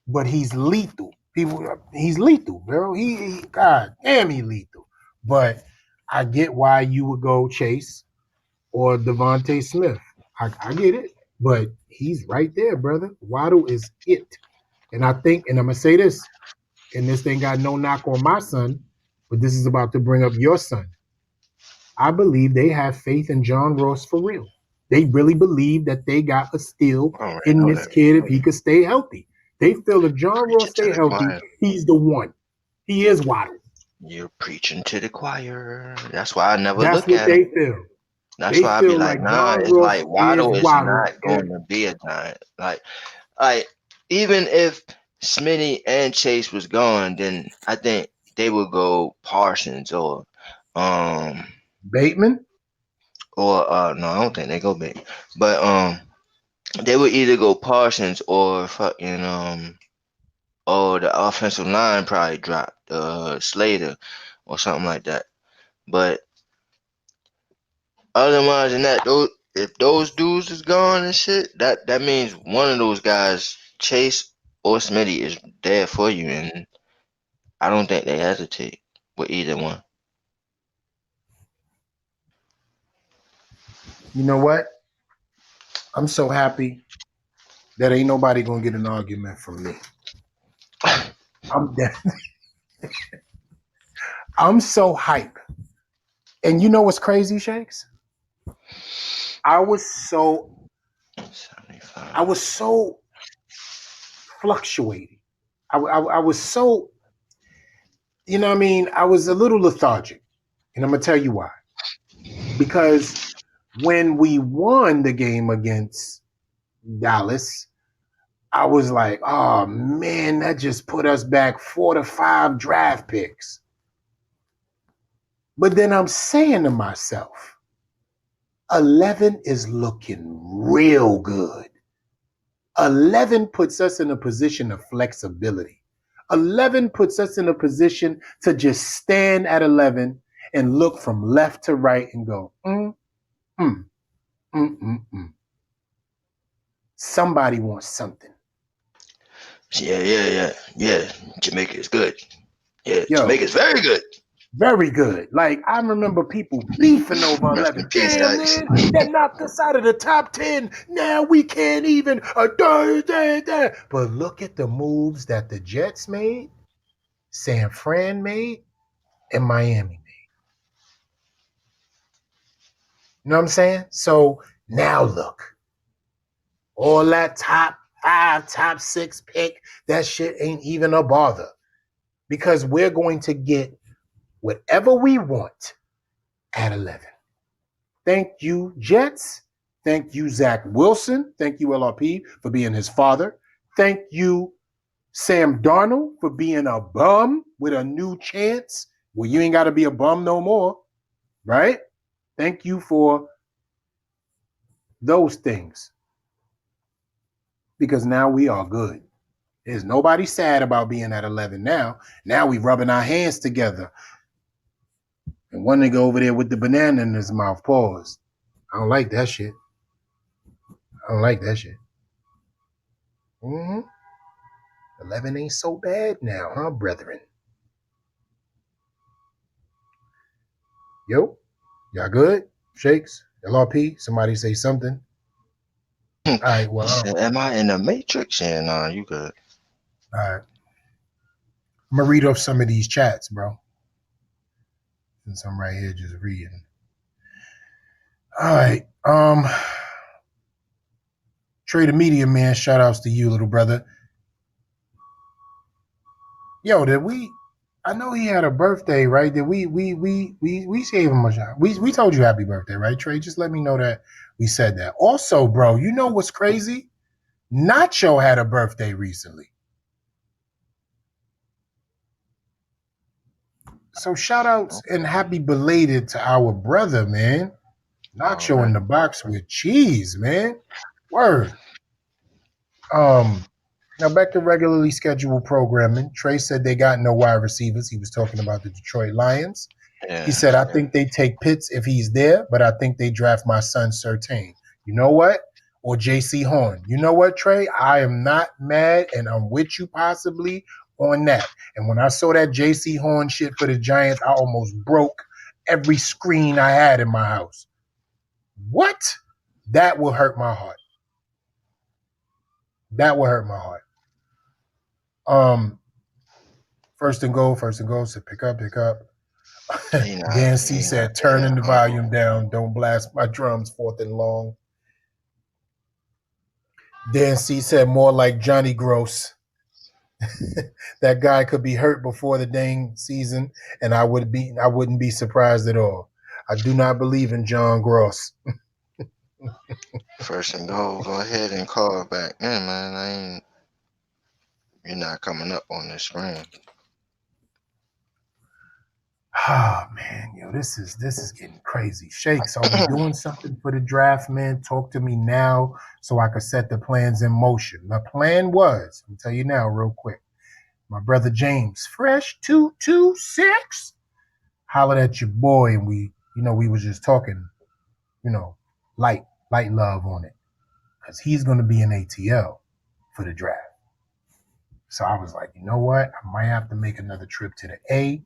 but he's lethal. He's lethal, bro. God damn, he lethal. But I get why you would go Chase or Devontae Smith. I get it, but he's right there, brother. Waddle is it, and I think, and I'm gonna say this, and this ain't got no knock on my son, but this is about to bring up your son. I believe they have faith in John Ross for real. They really believe that they got a steal I already in know this that. kid if he could stay healthy. They feel if John Ross Preaching to stay the healthy, choir. he's the one. He is Waddle. You're preaching to the choir. That's why I never That's look what at him. they feel. That's They why I be feel like, like nah. John It's Ross like is Waddle is Waddle. not going to be a giant. Like even if Smitty and Chase was gone, then I think they would go Parsons um Bateman, no, I don't think they go big. But they would either go Parsons or fucking oh, the offensive line probably dropped Slater or something like that. But otherwise than that, those if those dudes is gone and shit, that means one of those guys, Chase or Smitty, is there for you, and I don't think they hesitate with either one. you know what? I'm so happy that ain't nobody gonna get an argument from me. I'm I'm so hype. And you know what's crazy, Shakes? I was so I 75. was so fluctuating. I was so, you know what I mean? I was a little lethargic. And I'm going to tell you why. Because when we won the game against Dallas, I was like, oh man, that just put us back 4 to 5 draft picks. But then I'm saying to myself, 11 is looking real good. 11 puts us in a position of flexibility. 11 puts us in a position to just stand at 11 and look from left to right and go, mm, mm. Somebody wants something. Yeah. Jamaica is good. Yeah, Yo, Jamaica is very good. very good. Like, I remember people beefing over Rest in 11. peace, Damn, Alex. man, that knocked us out of the top 10. Now we can't even. But look at the moves that the Jets made, San Fran made, and Miami. You know what I'm saying? So now look, all that top 5, top 6 pick, that shit ain't even a bother because we're going to get whatever we want at 11. Thank you, Jets. Thank you, Zach Wilson. Thank you, LRP, for being his father. Thank you, Sam Darnold, for being a bum with a new chance. Well, you ain't got to be a bum no more, right? Thank you for those things because now we are good. There's nobody sad about being at 11 now. Now we rubbing our hands together. And one nigga over there with the banana in his mouth. Pause. I don't like that shit. I don't like that shit. 11 ain't so bad now, huh, brethren? Yo, y'all good? Shakes? LRP? Somebody say something? All right, He well, said, "Am I in the Matrix?" Yeah, nah, you good. all right. I'm going to read off some of these chats, bro. since I'm right here just reading. All right. Trey the Media Man, shout outs to you, little brother. Yo, did we I know he had a birthday, right? Did we gave him a shot. We told you happy birthday, right, Trey? Just let me know that we said that. Also, bro, you know what's crazy? Nacho had a birthday recently. So shout outs and happy belated to our brother, man. All Nacho in right. the box with cheese, man. Word. Um, Now back to regularly scheduled programming. Trey said they got no wide receivers. He was talking about the Detroit Lions. He Yeah. said, I think they take Pitts if he's there, but I think they draft my son Surtain. You know what? Or JC Horn. You know what, Trey? I am not mad and I'm with you possibly on that. And when I saw that JC Horn shit for the Giants, I almost broke every screen I had in my house. What? That will hurt my heart. That will hurt my heart. Um, first and goal. So pick up. He not. Dan C said, turning the volume down. Don't blast my drums fourth and long. Dan C said, more like Johnny Gross. That guy could be hurt before the dang season, and I wouldn't be surprised at all. I do not believe in John Gross. First and goal. Go ahead and call back in, man. You're not coming up on the screen. Oh man, yo, this is getting crazy. Shakes, are we doing something for the draft, man? Talk to me now so I could set the plans in motion. My plan was, I'll tell you now, real quick. My brother James, fresh 226, hollered at your boy, and we was just talking, you know, light love on it, because he's gonna be in ATL for the draft. So I was like, you know what? I might have to make another trip to the A.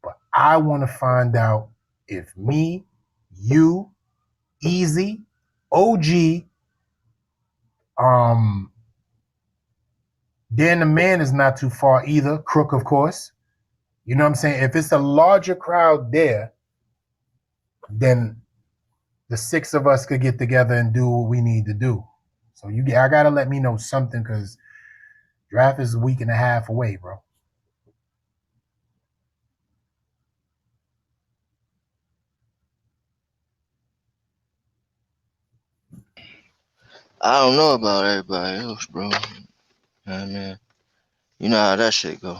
But I want to find out if me, you, Easy, OG, Dan the Man is not too far either. Crook, of course. You know what I'm saying? If it's a larger crowd there, then the six of us could get together and do what we need to do. So I gotta let me know something, because draft is a week and a half away, bro. I don't know about everybody else, bro. I mean, you know how that shit go.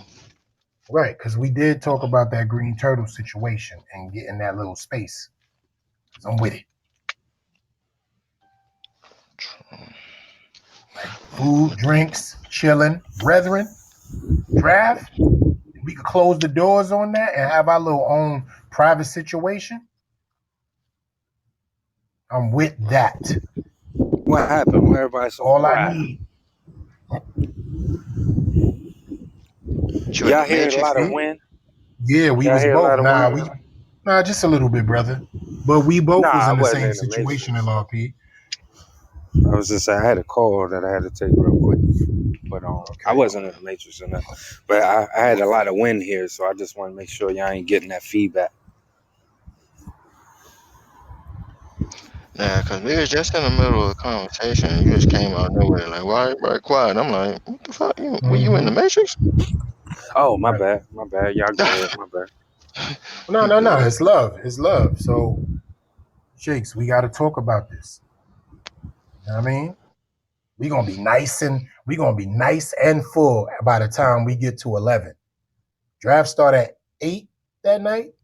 Right, because we did talk about that green turtle situation and getting that little space. Because I'm with it. Like food, drinks, chilling, brethren, draft. We could close the doors on that and have our little own private situation. I'm with that. What happened? Why everybody so All I quiet? need. You in the Y'all hear a Matrix? lot of See? wind? Yeah, we Y'all was hear a both. lot of wind? Nah, just a little bit, brother. But we both Nah, was I in the wasn't same in the situation, matrix. LRP. I was just saying I had a call that I had to take real quick, but I Okay. wasn't in the matrix or nothing. But I had a lot of wind here, so I just want to make sure y'all ain't getting that feedback. Nah, cause we was just in the middle of a conversation and you just came out of nowhere like, why everybody quiet? I'm like, what the fuck? Were you in the Mm-hmm. Matrix? Oh, my Right. bad, my bad. Y'all good, my bad. No, You no, no. good? It's love. It's love. So, Shakes, we got to talk about this. You know what I mean? We gonna be nice and full by the time we get to 11. Draft start at 8 that night.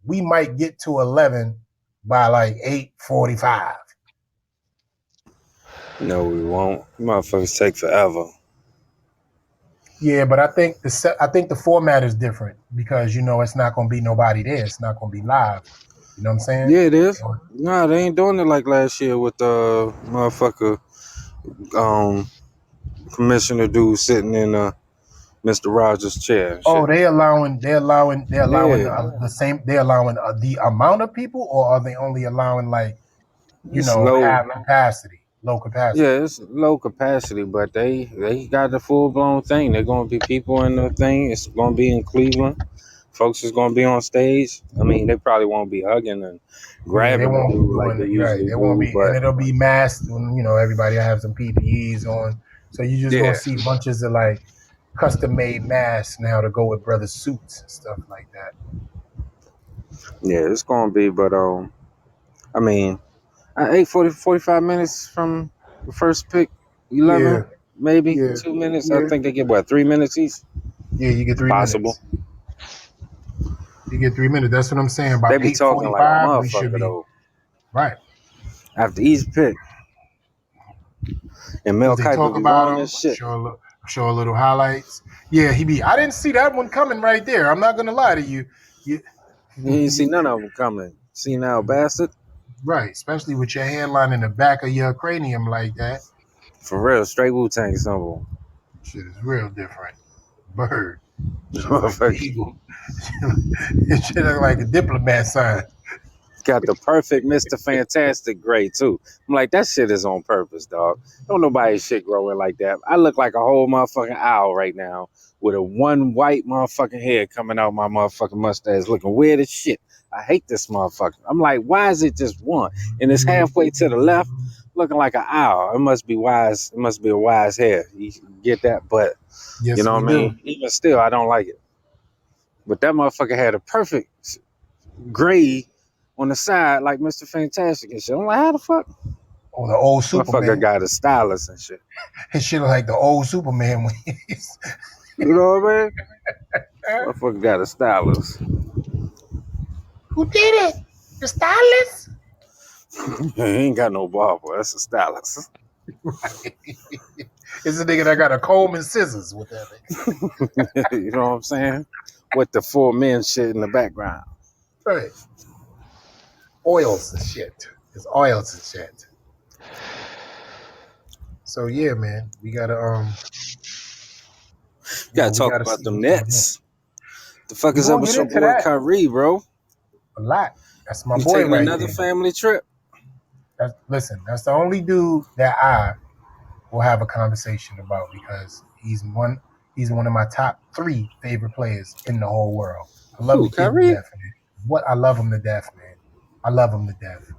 We might get to 11 by like 8:45. No, we won't. Motherfuckers take forever. Yeah, but I think the format is different, because it's not gonna be nobody there. It's not gonna be live. You know what I'm saying? Yeah, it is. Nah, they ain't doing it like last year with the motherfucker um commissioner dude sitting in Mr. Rogers' chair and Oh, shit. they're allowing Yeah, the same. They're allowing the amount of people, or are they only allowing like it's low. half capacity, low capacity? Yeah, it's low capacity, but they got the full blown thing. They're gonna be people in the thing. It's gonna be in Cleveland folks is gonna be on stage. I mean, they probably won't be hugging and Yeah, they grabbing the won't be dude like doing they it right. usually They won't do, be, and but it'll be masked. When everybody will have some PPEs on, so you just gonna yeah, see bunches of like custom made masks now to go with brother suits and stuff like that. yeah, it's gonna be. But I mean, I ate 45 minutes from the first pick, Yeah, 11, maybe yeah, 2 minutes. I yeah, think they get what 3 minutes each. yeah. You get 3 minutes. Possible. You get 3 minutes. That's what I'm saying. By They be eight talking like a 45, we should motherfucker be though. right. After each pick, and Mel Because they Kiper talk be about wrong him, as shit. show a little highlights. Yeah, he be. I didn't see that one coming right there. I'm not gonna lie to you. You, You ain't see none of them coming. See now, bastard. right, especially with your hairline in the back of your cranium like that. For real, straight Wu Tang symbol. Shit is real different. Bird. Shit like the Motherfucker eagle. Shit look like a diplomat sign. got the perfect Mr. Fantastic gray too. I'm like, that shit is on purpose, dog. Don't nobody shit growing like that. I look like a whole motherfucking owl right now with a one white motherfucking head coming out my motherfucking mustache, looking weird as shit. I hate this motherfucker. I'm like, why is it just one? And it's halfway to the left, looking like an owl. It must be wise. It must be a wise hair. You get that? But you Yes, know we what I do. mean? Even still, I don't like it. But that motherfucker had a perfect gray on the side like Mr. Fantastic and shit. I'm like, how the fuck? Oh, the old Motherfucker Superman. got a stylist and shit. His shit look like the old Superman when You know what I mean? Motherfucker got a stylist. Who did it? The stylist? He ain't got no barber. That's a stylist. Right. It's a nigga that got a comb and scissors with that nigga. You know what I'm saying? With the four men shit in the background. Right. Oils and shit. It's oils and shit. So yeah, man, Gotta we talk gotta about see them what's going on. Nets. The fuck We is up gonna with get your into boy that Kyrie, bro? a lot. That's my You boy taking right another there. family trip? Listen, that's the only dude that I will have a conversation about because he's one of my top three favorite players in the whole world. I love Who, the kid to Kyrie? death, man. What I love him to death, man. I love him to death.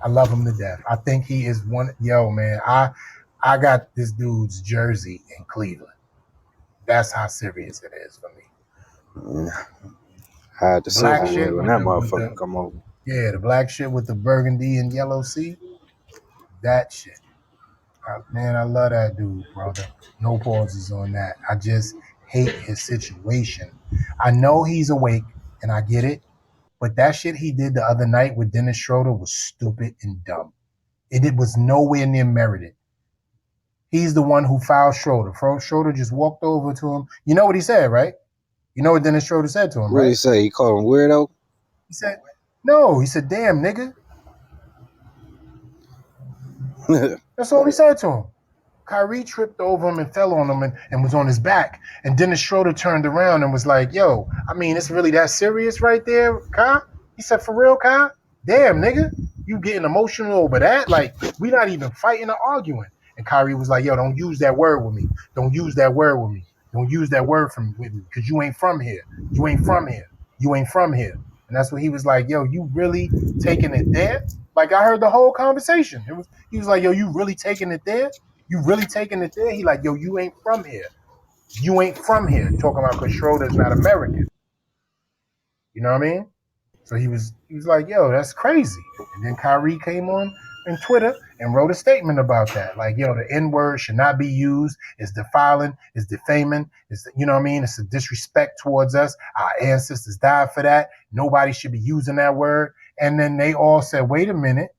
I love him to death. I think he is one. Yo, man, I got this dude's jersey in Cleveland. That's how serious it is for me. Hide the The black silverware shit when with that the motherfucker come over. yeah, the black shit with the burgundy and yellow C. That shit. Man, I love that dude, brother. No pauses on that. I just hate his situation. I know he's awake and I get it, but that shit he did the other night with Dennis Schroeder was stupid and dumb. It was nowhere near merited. He's the one who fouled Schroeder. Schroeder just walked over to him. You know what he said, right? You know what Dennis Schroeder said to him, What did he right? say? He called him weirdo? He said, no. He said, damn, nigga. That's all he said to him. Kyrie tripped over him and fell on him and was on his back. And Dennis Schroeder turned around and was like, yo, I mean, it's really that serious right there, Kai? He said, for real, Kai? Damn, nigga. You getting emotional over that? Like, we not even fighting or arguing. And Kyrie was like, yo, don't use that word with me. Don't use that word with me. Don't use that word with me because you ain't from here. You ain't from here. You ain't from here. And that's what he was like, yo, you really taking it there? Like, I heard the whole conversation. He was like, yo, you really taking it there? You really taking it there? He like, yo, you ain't from here. You ain't from here. Talking about because Schroeder's not American. You know what I mean? So he was like, yo, that's crazy. And then Kyrie came on Twitter and wrote a statement about that. Like, yo, the N word should not be used. It's defiling. It's defaming. You know what I mean? It's a disrespect towards us. Our ancestors died for that. Nobody should be using that word. And then they all said, wait a minute.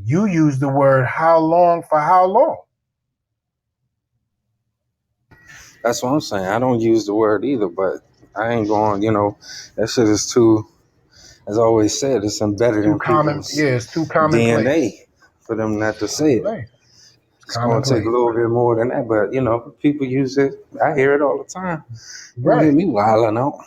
You used the word how long for how long? That's what I'm saying. I don't use the word either, but I ain't going, that shit is too, as I always said, it's embedded Too in common. people's Yeah, it's too commonplace. DNA for them not to say it. Commonplace. It's It's going to take a commonplace. little bit more than that, but people use it. I hear it all the time. You don't hear Right. me wilding out.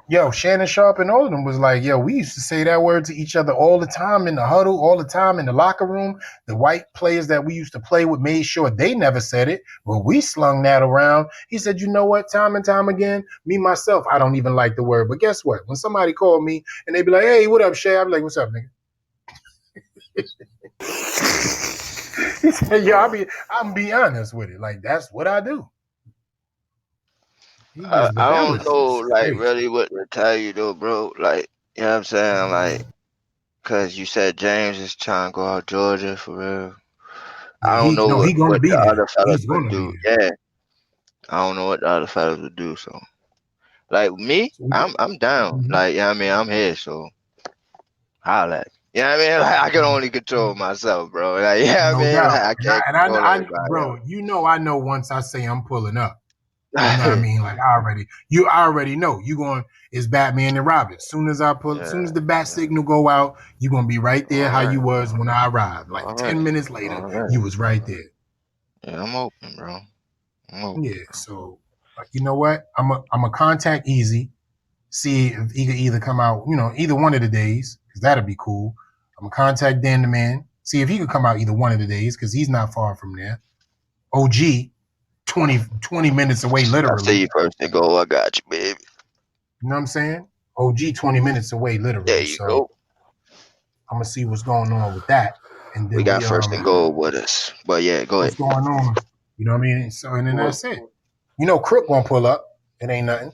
Yo, Shannon Sharp and all of them was like, yo, we used to say that word to each other all the time in the huddle, all the time in the locker room. The white players that we used to play with made sure they never said it. Well, we slung that around. He said, you know what? Time and time again, me myself, I don't even like the word. But guess what? When somebody called me and they be like, hey, what up, Shay? I'm like, what's up, nigga? He said, yo, I'm be honest with it. Like, that's what I do. He was, but I that don't was know, like, crazy. really what to tell you though, bro. Like, you know what I'm saying? Like, cause you said James is trying to go out Georgia for real. Yeah, I don't he know no, he gonna what be the there. other fellas He's would gonna be do. there. Yeah, I don't know what the other fellas would do. So, like me, So I'm down. mhm. Like, yeah, I mean, I'm here. So holla at me. You know what I mean? Like, I can only control myself, bro. Like, yeah, I No mean, like, doubt. I And I can't and control I everybody bro, I know once I say I'm pulling up. You know what I else. mean? Like I already know you going it's Batman and Robin. Soon Yeah, as the bat yeah. signal go out, you gonna be right there All how right, you was when I arrived. Like all right, 10 minutes later, all right. you was right there. Yeah, I'm open, bro. I'm Yeah. open, bro. So you know what? I'm a contact Easy. See if he could either come out, either one of the days, because that'd be cool. I'm gonna contact Dan the Man. See if he could come out either one of the days, because he's not far from there. OG, 20 minutes away, I see literally. you first and go. I got you, baby. You know what I'm saying? OG 20 minutes away, There literally. you So go. I'm gonna see what's going on with that, and We then got first and goal with us. But yeah, go what's ahead. going on? You know what I mean? So and then Well, that's it. Crook gonna pull up. It ain't nothing.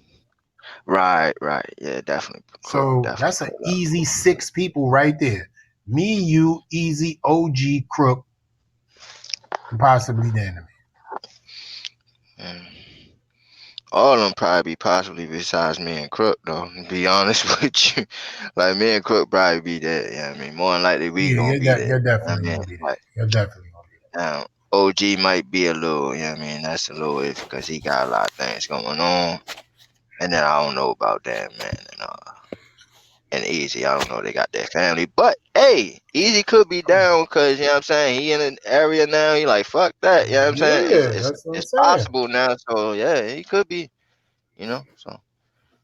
Right, right. Yeah, definitely. Crook will So definitely that's an pull up. easy 6 people right there. Me, you, Easy, OG, Crook, and possibly Dan. Mm. All of them probably be possibly besides me and Crook though. To be honest with you, like me and Crook probably be there. Yeah, I mean, more than likely we Yeah, gonna be there. you're I definitely mean, gonna be there. like You're definitely gonna be OG might be a little. Yeah, I mean, that's a little if because he got a lot of things going on, and then I don't know about that man and Easy. I don't know they got their family, but hey, Easy could be down because you know what I'm saying. He in an area now. He like fuck that. You know what I'm saying? there. Yeah, that's what I'm It's saying. possible now. So yeah, he could be. So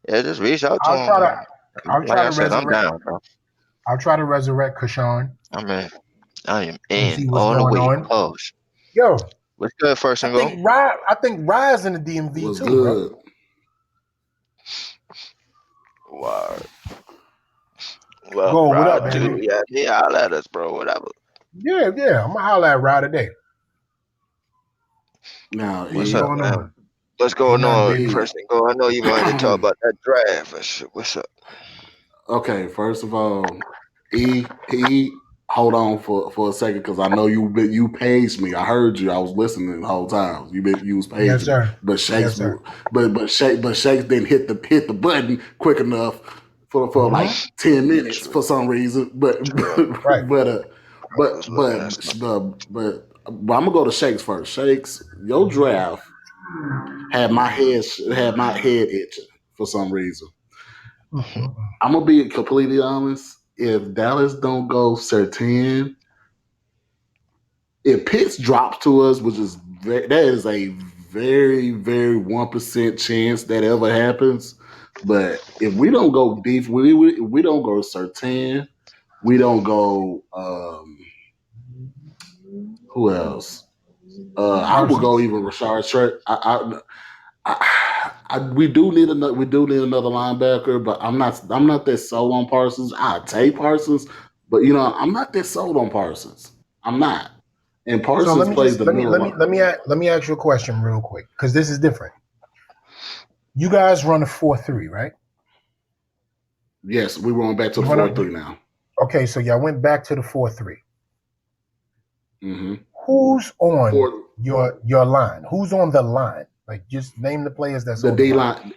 yeah, just reach out to I'll him, try bro. to I'll Like try I to said, I'm resurrect down, bro. Kashawn I'm in. I am and in see what's all the going way. on. Pause. Yo, What's good, first and go? I think Rye's in the DMV was too, bro. good. Wow. Well, Go, what up, Rod baby? too. Yeah, yeah, holla at us, bro. Whatever. Yeah. I'm gonna holler at Rye today. Now, See What's what's E, up, going man? on. What's Ain't going nothing, on, baby. E. first and go? I know you wanted to talk about that draft and shit. What's up? Okay, first of all, E, hold on for a second because I know you paged me. I heard you. I was listening the whole time. You was Yes, paging me, sir. but Yes, sir. Shakes didn't hit the button quick enough for like Mm-hmm. 10 minutes True, for some reason. But true. Right. I was looking at something. but I'm gonna go to Shakes first. Shakes, your draft had my head itching for some reason. Mm-mm-mm. I'm gonna be completely honest. If Dallas don't go Sertan, if Pitts drops to us, that is a very 1% chance that ever happens. But if we don't go deep, we don't go Sertan, we don't go. Who else? I would go Parsons. even Rashard Shirt. We do need another linebacker, but I'm not that sold on Parsons. I take Parsons, but I'm not that sold on Parsons. I'm not. And So Parsons plays the middle line. let me ask you a question real quick because this is different. You guys run a 4-3, right? Yes, we're going back to You the run 4-3 a now. Okay, so y'all went back to the 4-3. Mm-hmm. Who's on For your line? Who's on the line? Like, just name the players that's the on the D line. line,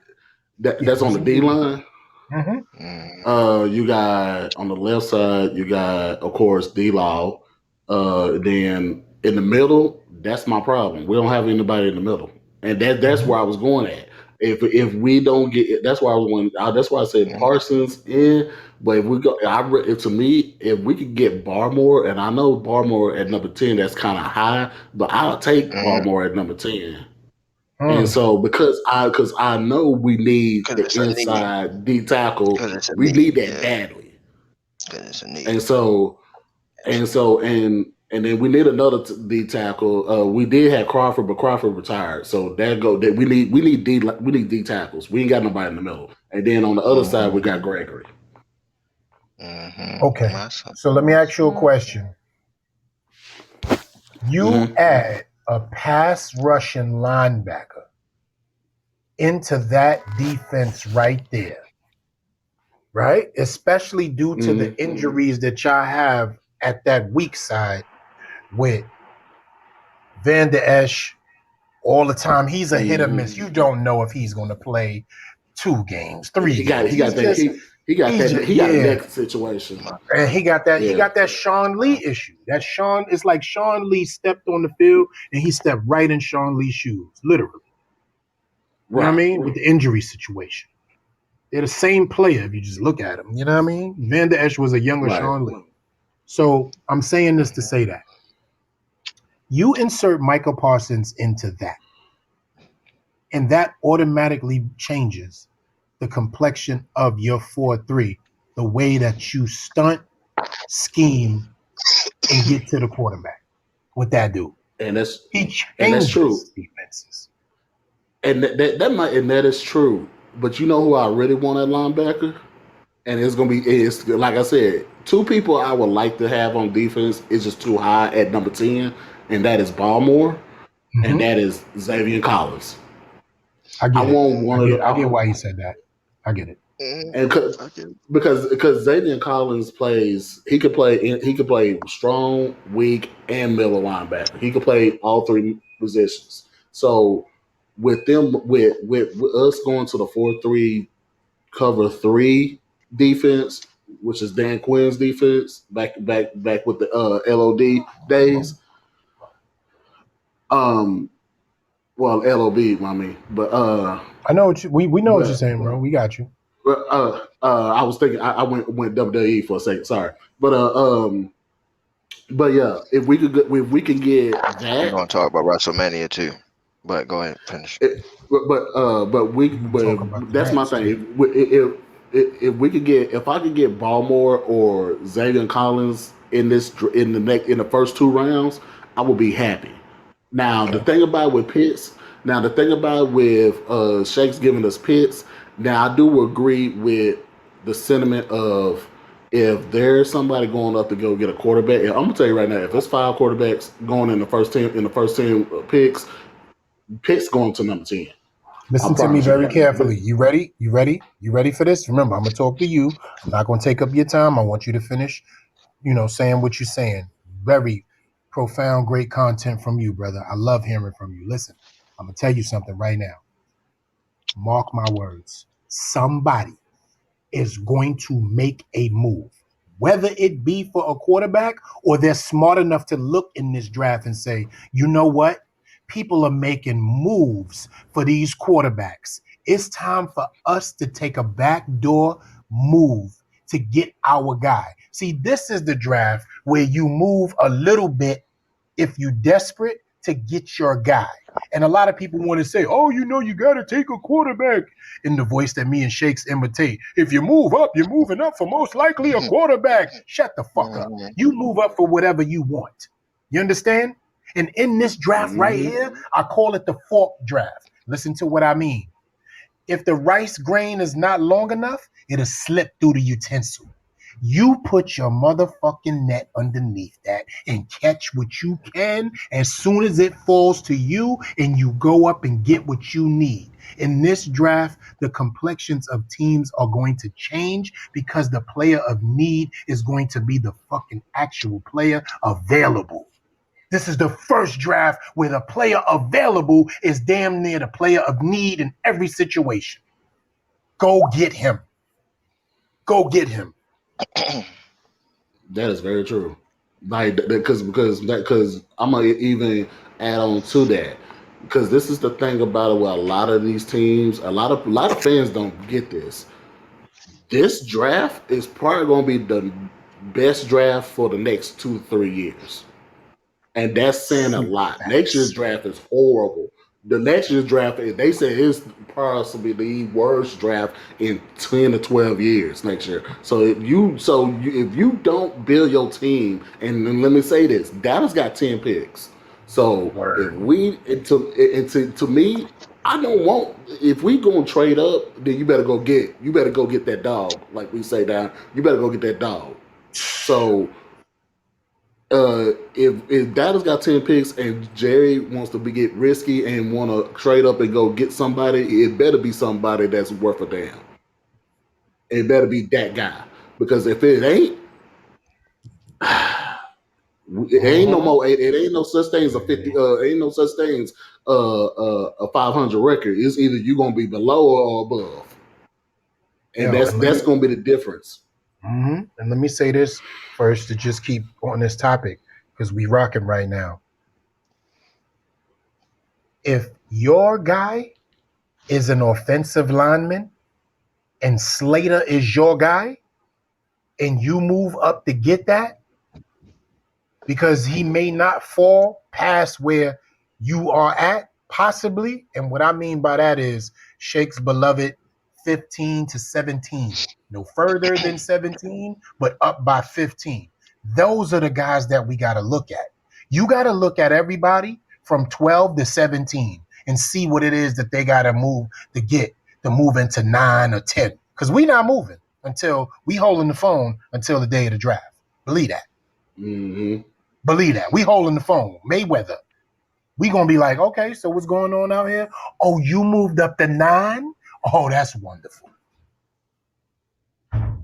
Yeah, that's on just the who D you got. line. Mm-hmm. You got on the left side, you got of course D Law. Then in the middle, that's my problem. We don't have anybody in the middle, and that's Mm-hmm. where I was going at. If we don't get, that's why I was when that's why I said Mm-hmm. Parsons in. But if we go, to me, if we could get Barmore, and I know Barmore at number 10, that's kind of high, but I'll take Mm-hmm. Barmore at number 10. And Mm. so because I know we need Because the it's a need. inside D tackle, Because it's a we need. need that Yeah. badly. Because it's a need. And so and Absolutely. so and then we need another D tackle. We did have Crawford, but Crawford retired. So that we need D tackles. We ain't got nobody in the middle. And then on the other side we got Gregory. Mm-hmm. Okay. My son. So let me ask you a question. You Hmm. add a pass rushing linebacker into that defense right there, right? Especially due to the Hmm. injuries that y'all have at that weak side with Van Der Esch all the time. He's a hit or Hmm. miss. You don't know if he's going to play 2 games, three He got games. he got He's that just, he got he's that just, he got a yeah. neck situation. My And he Yeah. got that Sean Lee issue. That Sean, it's like Sean Lee stepped on the field and he stepped right in Sean Lee's shoes, literally. You know what I Right. mean? With the injury situation. They're the same player if you just look at them. You know what I mean? Van Der Esch was a younger Right. Sean Lee. So I'm saying this to say that you insert Michael Parsons into that, and that automatically changes the complexion of your 4-3, the way that you stunt, scheme, and get to the quarterback with that dude. And that's He and that's true. changes defenses. And that might and that is true. But you know who I really want at linebacker? And it's like I said, two people I would like to have on defense is just too high at number 10, and that is Balmore and Hmm. that is Xavier Collins. I I get it. want one of the I get why he said that. I get it. Mm-hmm. and Okay. because Xavier Collins he could play strong, weak, and middle linebacker. He could play all three positions. So with us going to the 4-3 cover three defense, which is Dan Quinn's defense back with the LOD days. Um, well, LOB, I mean, I know what we know what you're but saying, bro. We got you. I was thinking I went WWE for a second. Sorry, but yeah, if we can get We're that, gonna talk about WrestleMania too. But go ahead, finish. We can talk about the that's my Nets thing. too. If we could get if I could get Baltimore or Xavier Collins in the first 2 rounds, I will be happy. Now the Okay. thing about with Pitts, now the thing about with Shakes giving us Pitts, now I do agree with the sentiment of if there's somebody going up to go get a quarterback, and I'm gonna tell you right now, if it's 5 quarterbacks going in the first 10 picks, Pitt's going to number 10. I Listen to me promise you very that. carefully. You ready? You ready? You ready for this? Remember, I'm gonna talk to you. I'm not gonna take up your time. I want you to finish, saying what you're saying. Very profound, great content from you, brother. I love hearing from you. Listen, I'm gonna tell you something right now. Mark my words. Somebody is going to make a move, whether it be for a quarterback or they're smart enough to look in this draft and say, you know what? People are making moves for these quarterbacks. It's time for us to take a backdoor move to get our guy. See, this is the draft where you move a little bit if you're desperate to get your guy. And a lot of people want to say, oh, you got to take a quarterback in the voice that me and Shakes imitate. If you move up, you're moving up for most likely a quarterback. Shut the fuck up. Mhm. You move up for whatever you want. You understand? And in this draft right Hmm. here, I call it the fork draft. Listen to what I mean. If the rice grain is not long enough, it'll slip through the utensil. You put your motherfucking net underneath that and catch what you can as soon as it falls to you, and you go up and get what you need. In this draft, the complexions of teams are going to change because the player of need is going to be the fucking actual player available. This is the first draft where the player available is damn near the player of need in every situation. Go get him. Go get him. That is very true. Like because I'm gonna even add on to that because this is the thing about it. Where a lot of these teams, a lot of fans don't get this. This draft is probably gonna be the best draft for the next 2 3 years, and that's saying a lot. Next year's Facts. draft is horrible. The next year's draft, they say it's possibly the worst draft in 10 to 12 years next year. So if you don't build your team, and let me say this, Dallas got 10 picks. So if Word. we to me, I don't want if we gonna trade up, then you better go get that dog, like we say down. You better go get that dog. So if Dallas got 10 picks and Jerry wants to get risky and want to trade up and go get somebody, it better be somebody that's worth a damn. It better be that guy because if it ain't, it ain't no Mm-hmm. more. It ain't no such thing as a 50. Ain't no such thing as a 500 record. It's either you gonna be below or above, and Yo, that's gonna be the difference. and let me say this first to just keep on this topic because we rocking right now. If your guy is an offensive lineman and Slater is your guy, and you move up to get that, because he may not fall past where you are at, possibly. And what I mean by that is Shake's beloved 15 to 17. No further than 17, but up by 15. Those are the guys that we got to look at. You got to look at everybody from 12 to 17 and see what it is that they got to move to get to move into 9 or 10. Because we not moving until we holding the phone until the day of the draft. Believe that. Hmm. Believe that. We holding the phone. Mayweather. We gonna be like, okay, so what's going on out here? Oh, you moved up to 9? Oh, that's wonderful.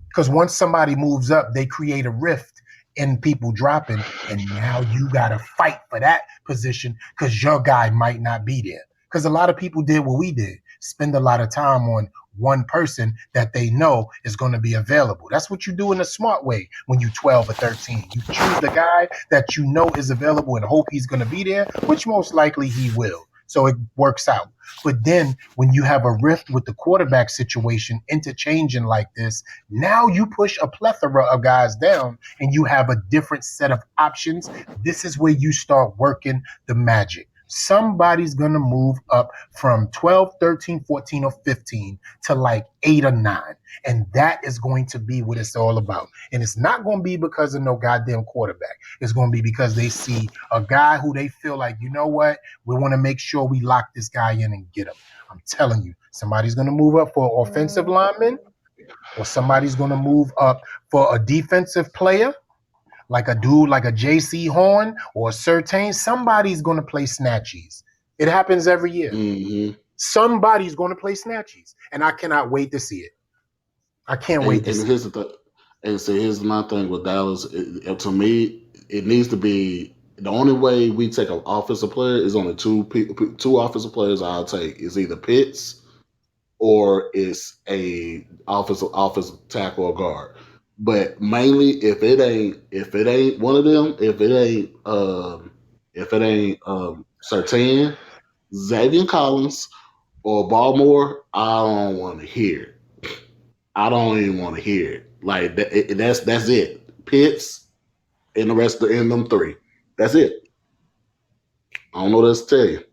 Because once somebody moves up, they create a rift in people dropping, and now you gotta fight for that position because your guy might not be there. Because a lot of people did what we did, spend a lot of time on one person that they know is going to be available. That's what you do in a smart way when you 12 or 13. You choose the guy that you know is available and hope he's going to be there, which most likely he will. So it works out. But then when you have a rift with the quarterback situation interchanging like this, now you push a plethora of guys down and you have a different set of options. This is where you start working the magic. Somebody's going to move up from 12, 13, 14, or 15 to like 8 or 9. And that is going to be what it's all about. And it's not going to be because of no goddamn quarterback. It's going to be because they see a guy who they feel like, you know what? We want to make sure we lock this guy in and get him. I'm telling you, somebody's going to move up for offensive lineman, or somebody's going to move up for a defensive player, like a dude like a J.C. Horn or a Surtain. Somebody's going to play snatchies. It happens every year. Hmm. Somebody's going to play snatchies, and I cannot wait to see it. I can't wait to And see it. here's the th- and so here's my thing with Dallas. To me, it needs to be the only way we take an offensive player is only two offensive players I'll take is either Pitts or it's a offensive tackle or guard. But mainly, if it ain't one of them, if it ain't Sertan, Xavier Collins, or Baltimore, I don't want to hear it. I don't even want to hear it. Like that's it. Pitts and the rest of in them three. That's it. I don't know what else to tell you.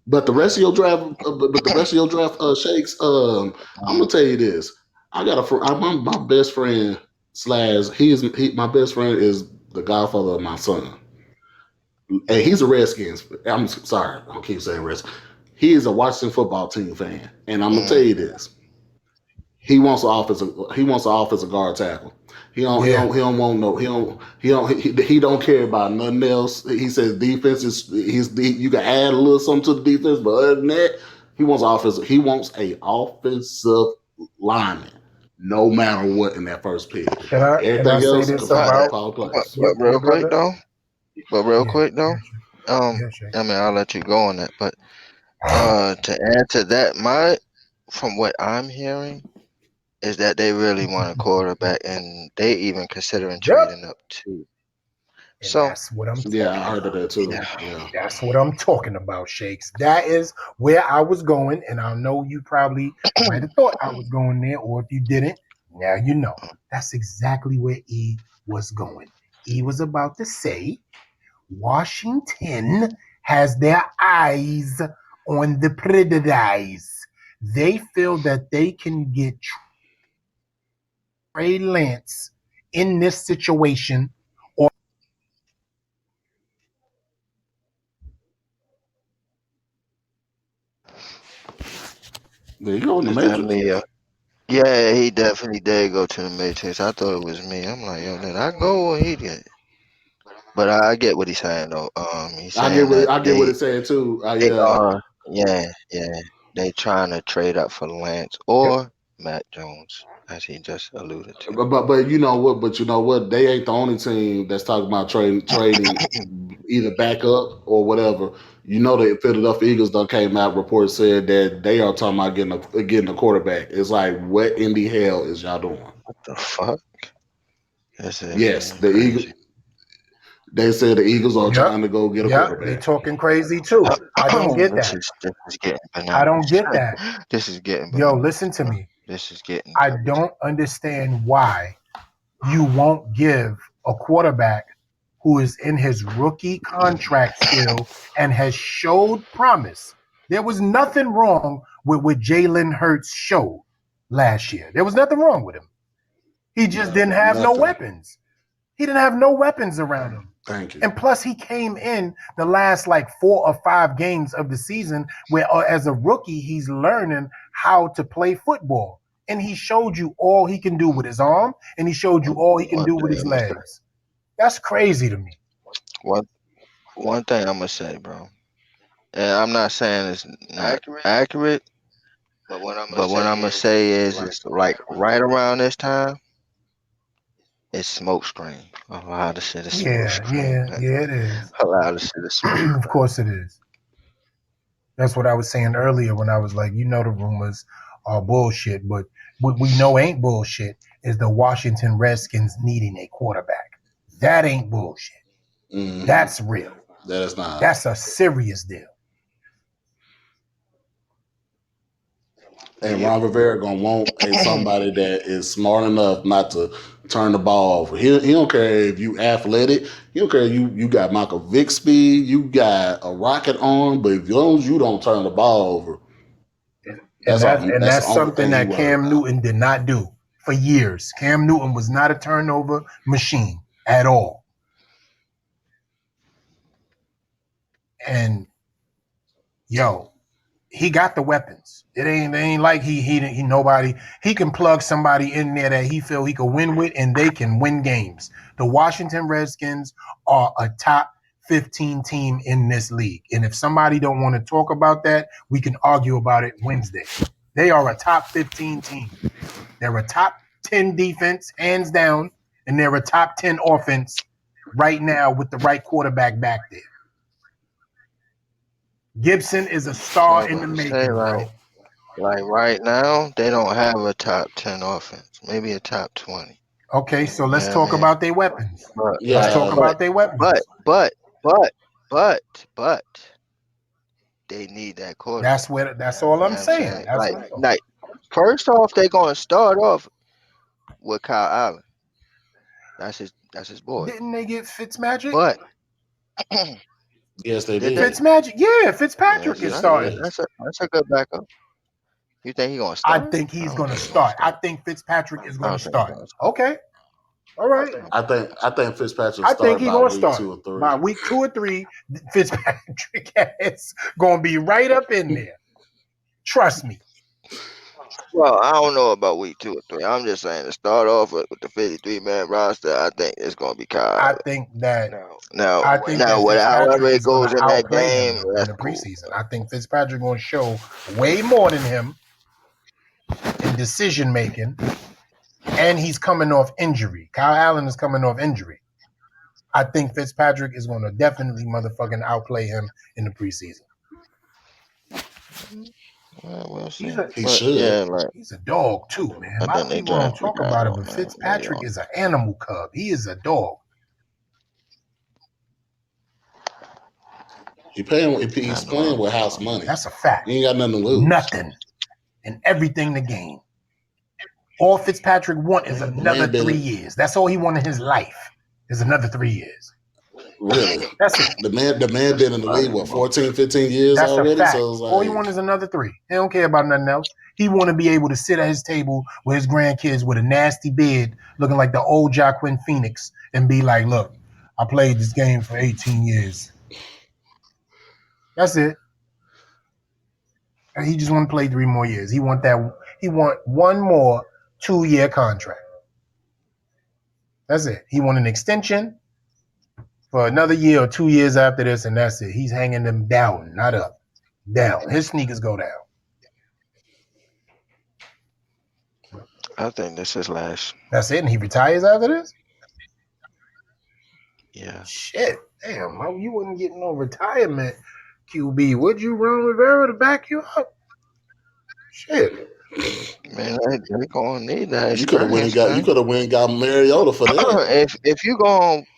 But the rest of your draft, but the rest of your draft shakes. I'm gonna tell you this. I got my best friend slash my best friend is the godfather of my son, and he's a Redskins. I'm sorry, I keep saying Redskins. He is a Washington football team fan, and I'm gonna tell you Mm. this. He wants an offensive guard tackle. Yeah. He don't want no he don't care about nothing else. He says defense is you can add a little something to the defense, but other than that, he wants a offensive lineman, no matter what in that first pick. Can I Everything say else this can fall about into But, place. but real your quick brother? though, but real Yeah, quick though, yeah, Shay. um, Yeah, Shay. I mean, I'll let you go on that, but to add to that, from what I'm hearing is that they really want a quarterback, and they even considering Yep. trading up too. And So that's what I'm Yeah, talking I heard of about. that too. yeah, Yeah. That's what I'm talking about, Shakes. That is where I was going, and I know you probably might have thought I was going there, or if you didn't, now you know. That's exactly where E was going. E was about to say Washington has their eyes on the predators. They feel that they can get Trey Lance in this situation, or There you go in the Is that Matrix. me? Yeah, he definitely did go to the Matrix. I thought it was me. I'm like, yo, did I go or he did? But I get what he's saying though. He's saying that I get what it's saying too. they Yeah, are, yeah, they trying to trade up for Lance or Matt Jones, as he just alluded to. but you know what? But you know what? They ain't the only team that's talking about trading either back up or whatever. You know the Philadelphia Eagles done came out report said that they are talking about getting a quarterback. It's like what in the hell is y'all doing? What the fuck? This is Yes, the Eagles. crazy. They said the Eagles are yep, trying to go get a yep, they quarterback. talking crazy too. I don't get this that. is this is getting I bananas. don't get that. This is getting Yo, bananas. listen to me. This is getting I crazy. don't understand why you won't give a quarterback who is in his rookie contract still and has showed promise. There was nothing wrong with what Jalen Hurts showed last year. There was nothing wrong with him. He just No, didn't have no nothing. weapons. He didn't have no weapons around him. Thank you. And plus, he came in the last like 4 or 5 games of the season where, as a rookie, he's learning how to play football. And he showed you all he can do with his arm, and he showed you all he can One do with thing his I'm gonna say. legs. That's crazy to me. One one thing I'm gonna say, bro. And I'm not saying it's not accurate, but what I'm gonna say is it's like right around this time, it's smoke screen. A lot of shit is smoke Yeah, screen, yeah, man. yeah, it is. A lot of shit is smoke Of screen. course it is. That's what I was saying earlier when I was like, the rumors are bullshit, but what we know ain't bullshit is the Washington Redskins needing a quarterback. That ain't bullshit. Hmm. That's real. That is not. That's a serious deal. And Yep. Ron Rivera gonna want somebody that is smart enough not to turn the ball over. He don't care if you athletic. He don't care if you got Michael Vick speed. You got a rocket arm, but as long as you don't turn the ball over, And that's the that's only something thing he that worried Cam about. Newton did not do for years. Cam Newton was not a turnover machine at all. And yo, he got the weapons. It ain't like he nobody. He can plug somebody in there that he feel he can win with, and they can win games. The Washington Redskins are a top 15 team in this league, and if somebody don't want to talk about that, we can argue about it Wednesday. They are a top 15 team. They're a top 10 defense, hands down, and they're a top 10 offense right now with the right quarterback back there. Gibson is a So star I'm in the about to say making, bro. like right now, they don't have a top 10 offense, maybe a top 20. Okay, so You let's know what I talk mean? about their weapons. But Let's but talk Yeah, but about their but weapons. but but but but they need that That's quarterback. what. That's all You I'm know what I'm saying. saying? That's what. Like first off, they're gonna start off with Kyle Allen. That's his boy. Didn't they get Fitzmagic? But yes they did they? did. Fitzmagic, yeah, Fitzpatrick Yes is they did. starting. That's a good backup. You think he gonna I start? think I he's don't going to think he gonna start. I start. think Fitzpatrick is I going to don't think he start. gonna start. Okay, all right. I think Fitzpatrick I think started he's by going to week start 2 or 3. by week 2 or 3. Fitzpatrick is going to be right up in there. Trust me. Well, I don't know about week 2 or 3. I'm just saying to start off with the 53-man roster. I think it's gonna be Kyle. I think that Now, I think now, that however Fitzpatrick it is going goes to in that outplay game, him though in that's the cool. preseason. I think Fitzpatrick going to show way more than him in decision making, and he's coming off injury. Kyle Allen is coming off injury. I think Fitzpatrick is going to definitely motherfucking outplay him in the preseason. Well, we'll He's see. a He But should. yeah, like he's a dog too, man. A I lot think of they people don't drafted talk kind about it, of but early Fitzpatrick on. is an animal cub. He is a dog. I He's know I'm playing with house wrong. money. That's a fact. He ain't got nothing to lose. Nothing and everything to gain. All Fitzpatrick want is The another man three been years. That's all he want in his life is another 3 years. Really. That's it. The man been in the league, Funny, what, bro. 14, 15 years That's a already? fact. So it's All he wants like, is another three. He don't care about nothing else. He want to be able to sit at his table with his grandkids with a nasty beard, looking like the old Joaquin Phoenix, and be like, "Look, I played this game for 18 years. That's it. And he just want to play 3 more years. He want that. He want one more 2-year contract. That's it. He want an extension for another year or 2 years after this, and that's it. He's hanging them down, not up, down. His sneakers go down. I think this is last. That's it. And he retires after this. Yeah. Shit, damn, you wouldn't get no retirement QB, would you, Ron Rivera, to back you up? Shit. Man, they gonna need that you could have went and experience, got you man. could have went and got Mariota for that.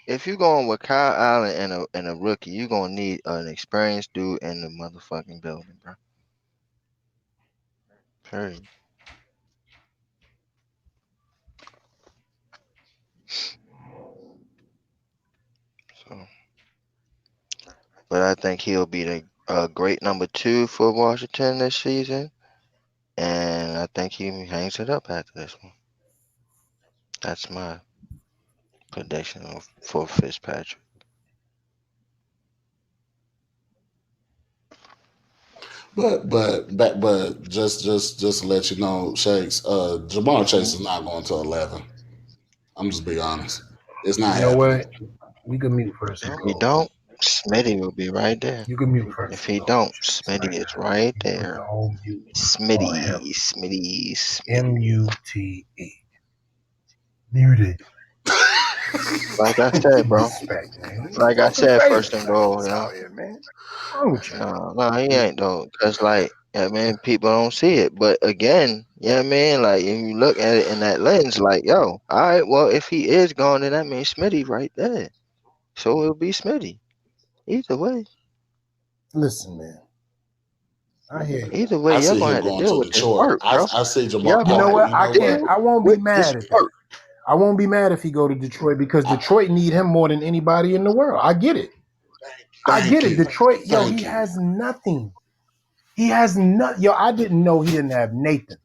If you going with Kyle Allen and a rookie, you gonna need an experienced dude in the motherfucking building, bro. Period. So, but I think he'll be the great number 2 for Washington this season, and I think he hangs it up after this one. That's my prediction for Fitzpatrick. But just to let you know, Shakes, Jamar Hmm. Chase is not going to 11. I'm just be honest. It's not You know happening. what? You can mute first If and he goal. don't, Smitty will be right there. You can mute first If and he goal, don't, Chase, Smitty right is now. right You put the there. whole mute on him. Smitty. Mute. Muted. Like I said, Some bro. respect, man. He's Like I talking said, crazy first and like goal, this you know. out here, man. What's wrong with you? No, he ain't though. Cause like, yeah, man, people don't see it. But again, yeah, man, like if you look at it in that lens, like, yo, all right, well, if he is gone, then that means Smitty right there. So it'll be Smitty. Either way, Listen, man. I hear you. either way, I y'all see gonna him have to going deal to with this Detroit. work, I bro. I see Jamar. Y'all You know gonna have what? to I You know can't. deal what? I won't be with this mad at that. work. I won't be mad if he go to Detroit because I, Detroit need him more than anybody in the world. I get it. I thank get it. you, Detroit, yo, he thank you. has nothing. He has nothing. Yo, I didn't know he didn't have Nathan.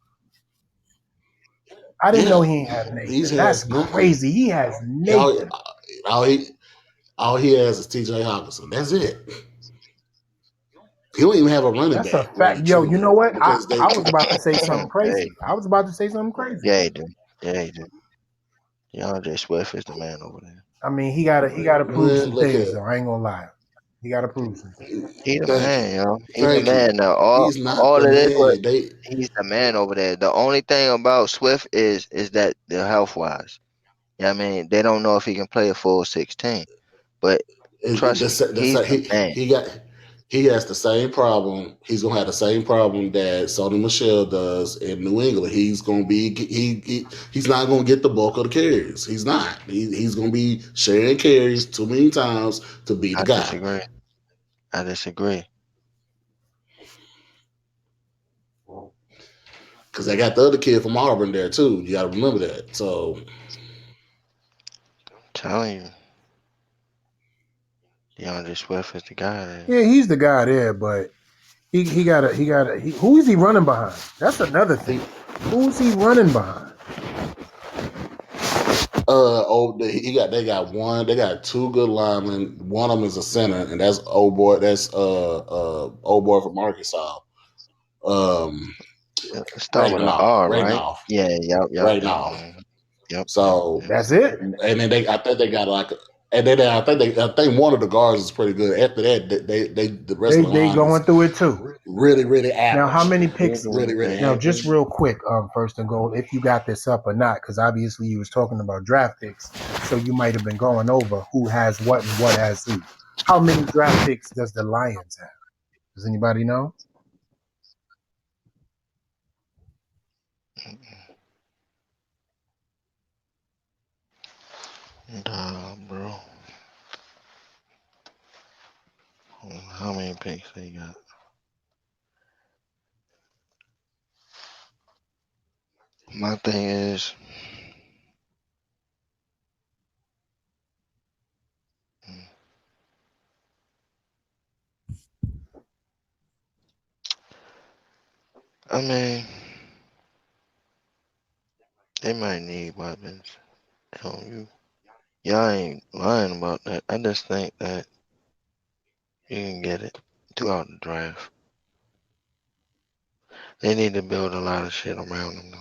I didn't know Yeah, he ain't have he Nathan. That's has nothing. crazy. He has All, Nathan. all he all he has is T.J. Hawkinson. That's it. He don't even have a running That's a back, fact. really, Yo, you know truly, what? because they. I was about to say something Yeah, crazy. I was about to say something crazy. yeah, he do. Yeah, he do. DeAndre Swift is the man over there. I mean, he gotta prove Man, some look things at though. I ain't gonna lie. He gotta prove some things. He the thank you, man, yo. He the thank you. man. Now, He's not all the of this, what man. They he's the man over there. The only thing about Swift is that the health wise. Yeah, I mean, they don't know if he can play a full 16. But trust me, he's the man. he has the same problem. He's gonna have the same problem that Sony Michelle does in New England. He's gonna be he's not gonna get the bulk of the carries. He's not. He's gonna be sharing carries too many times to be the I guy. disagree. I disagree. Because they got the other kid from Auburn there too. You got to remember that. So Telling you, DeAndre Swift is the guy there. Yeah, he's the guy there, but who is he running behind? That's another thing. he Who's he running behind? they got one, they got two good linemen. One of them is a center, and that's old boy. That's old boy from Arkansas. Um, Start with an R, right? Ragnoff, Yeah, yep. Ragnoff. Yep, yep, So yep. That's it. and then I think they got like, and then I think one of the guards is pretty good. After that, they the rest of the They line is going through it too. really Now, how average, many They picks? do, really they Now, do. just real quick, first and goal, if you got this up or not, because obviously you was talking about draft picks, so you might have been going over who has what and what has who. How many draft picks does the Lions have? Does anybody know? Nah, bro. How many picks they got? My thing is, I mean, they might need weapons. You, y'all ain't lying about that. I just think that you can get it throughout the draft. They need to build a lot of shit around them though.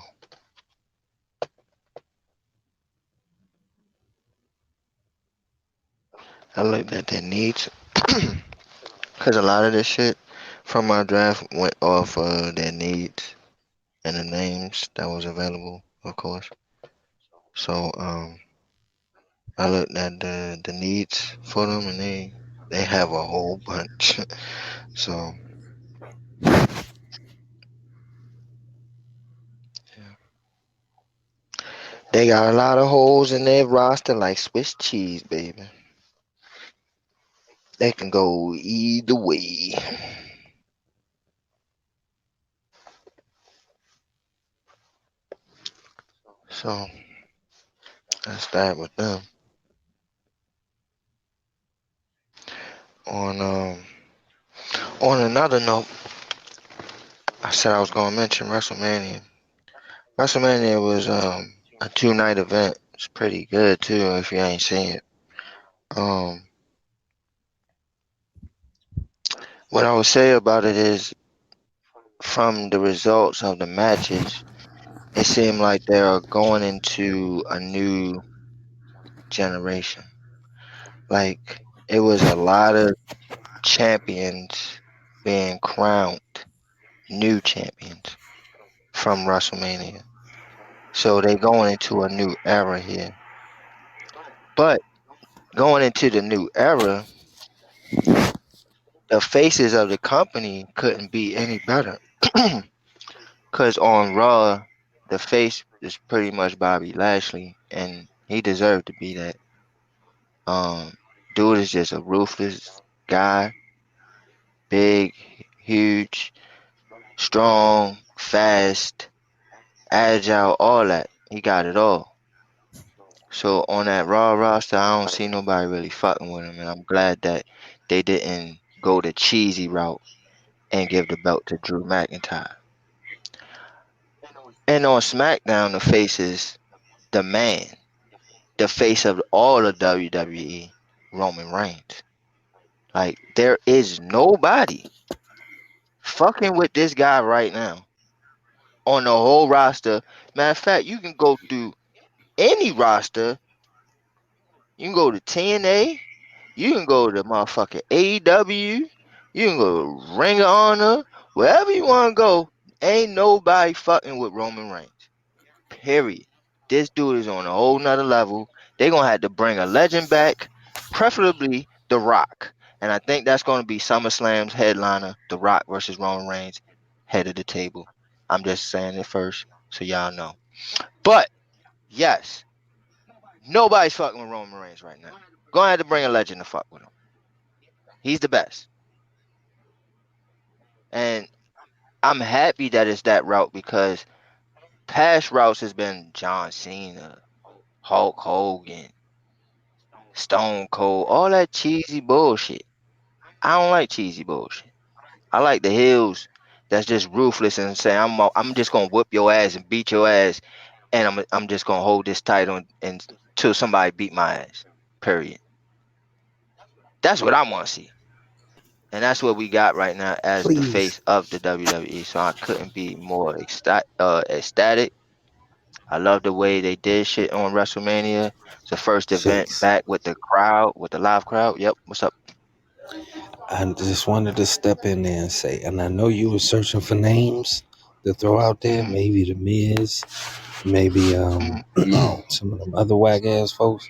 I looked at their needs because a lot of this shit from my draft went off their needs and the names that was available, of course. So I looked at the needs for them, and they have a whole bunch. So yeah. They got a lot of holes in their roster, like Swiss cheese, baby. They can go either way. So that's that with them. On on another note, I said I was gonna mention WrestleMania. WrestleMania was a 2 night event. It's pretty good too if you ain't seen it. Um, what I would say about it is from the results of the matches, it seemed like they are going into a new generation. Like it was a lot of champions being crowned new champions from WrestleMania. So they going into a new era here. But going into the new era, the faces of the company couldn't be any better. Cause on Raw, the face is pretty much Bobby Lashley, and he deserved to be that. Um, dude is just a ruthless guy, big, huge, strong, fast, agile, all that. He got it all. So on that Raw roster, I don't see nobody really fucking with him, and I'm glad that they didn't go the cheesy route and give the belt to Drew McIntyre. And on SmackDown, the face is the man, the face of all of WWE, Roman Reigns. Like there is nobody fucking with this guy right now on the whole roster. Matter of fact, you can go through any roster. You can go to TNA. You can go to motherfucking AEW. You can go to Ring of Honor. Wherever you want to go, ain't nobody fucking with Roman Reigns. Period. This dude is on a whole nother level. They're gonna have to bring a legend back, preferably The Rock. And I think that's gonna be SummerSlam's headliner, The Rock versus Roman Reigns, head of the table. I'm just saying it first, so y'all know. But yes, nobody's fucking with Roman Reigns right now. Gonna have to bring a legend to fuck with him. He's the best. And I'm happy that it's that route because past routes has been John Cena, Hulk Hogan, Stone Cold, all that cheesy bullshit. I don't like cheesy bullshit. I like the heels that's just ruthless and say I'm just gonna whip your ass and beat your ass, and I'm just gonna hold this title until somebody beat my ass. Period. That's what I want to see, and that's what we got right now as the Please, face of the WWE. So I couldn't be more ecstatic. I love the way they did shit on WrestleMania. It's the first event Shakes. back with the crowd, with the live crowd. Yep. What's up? I just wanted to step in there and say, and I know you were searching for names to throw out there. Hmm. Maybe the Miz, maybe Hmm. No, some of them other whack ass folks.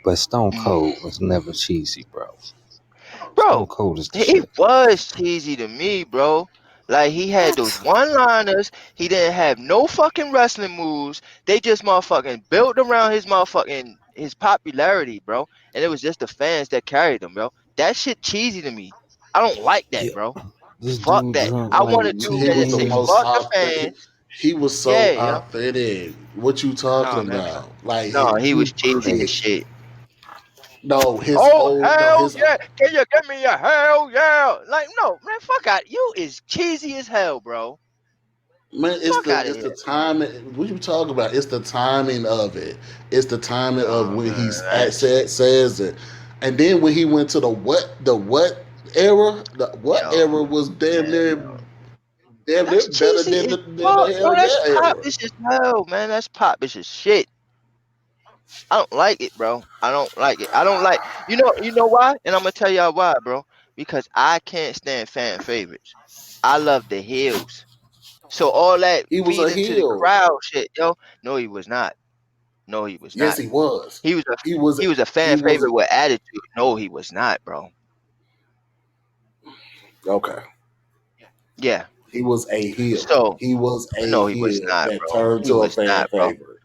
But Stone Hmm. Cold was never cheesy, bro. Stone Bro, Cold is the he shit. was cheesy to me, bro. Like he had those What? one-liners. He didn't have no fucking wrestling moves. They just motherfucking built around his motherfucking his popularity, bro. And it was just the fans that carried him, bro. That shit cheesy to me. I don't like that, Yeah, bro. this Fuck dude that. drunk I want like a two dude he that was just the say beers. most fuck the authentic. fans. He was so Yeah, yeah. authentic. What you talking Nah, man. about? Like No, he was You cheesy as crazy. shit. no, his Oh old no hell his yeah! Can you give me a hell yeah? Like no man, fuck out. You is cheesy as hell, bro. Man, Fuck out of it's here. the timing. What you talking about? It's the timing of it. It's the timing of Oh when man, that shit. says it, and then when he went to the what era? The what Yo, era was man, yo. damn near That's better cheesy as than fuck, the bro. Hell That's Yeah era. popish as hell, man. That's popish as shit. I don't like it, bro. I don't like it. I don't like you know why? And I'm gonna tell y'all why, bro. Because I can't stand fan favorites. I love the heels. So all that He was a feeding to the heel. crowd shit, yo. No, he was not. No, he was Yes, not. he was. He was a He was. he was a He fan was. favorite with attitude. No, he was not, bro. Okay. Yeah. He was a heel. So He was a no, he was heel not, that bro. turned He to a was fan not, bro. favorite.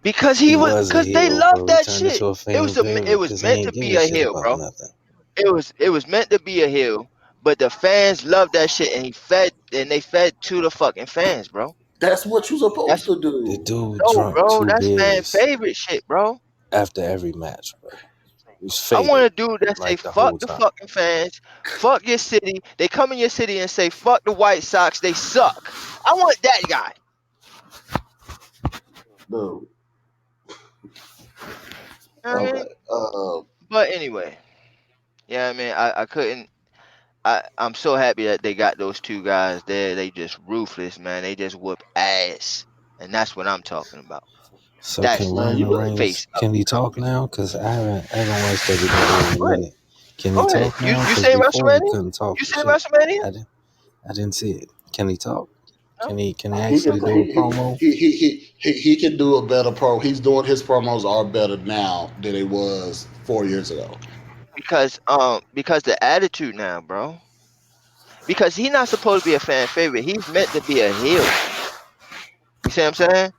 Because He he was, was a because they heel, loved bro. He that turned shit. into a It fan was it favorite was because he meant to ain't be giving a a shit hill, about bro. nothing. It was meant to be a hill, but the fans loved that shit, and they fed to the fucking fans, bro. That's what you're supposed That's to The do. dude no, drunk bro. two That's fan beers favorite shit, bro. after every match, bro. He was I want faded a dude that say like the fuck whole the time. fucking fans, fuck your city. They come in your city and say fuck the White Sox. They suck. I want that guy. Dude. You know what I mean? Okay. But anyway, yeah, I mean, I couldn't. I'm so happy that they got those two guys there. They just ruthless, man. They just whoop ass, and that's what I'm talking about. So can That's Man, Roman you face Reigns up. can he talk now? Cause I haven't watched WWE in a Go ahead, minute. Can he go ahead. talk now? You Cause seen before he WrestleMania? couldn't talk You for seen shit. WrestleMania? I didn't see it. Can he talk? No. Can he he can actually do a he, promo? he can do a better pro. He's doing his promos are better now than it was 4 years ago. Because the attitude now, bro. Because he's not supposed to be a fan favorite. He's meant to be a heel. You see what I'm saying?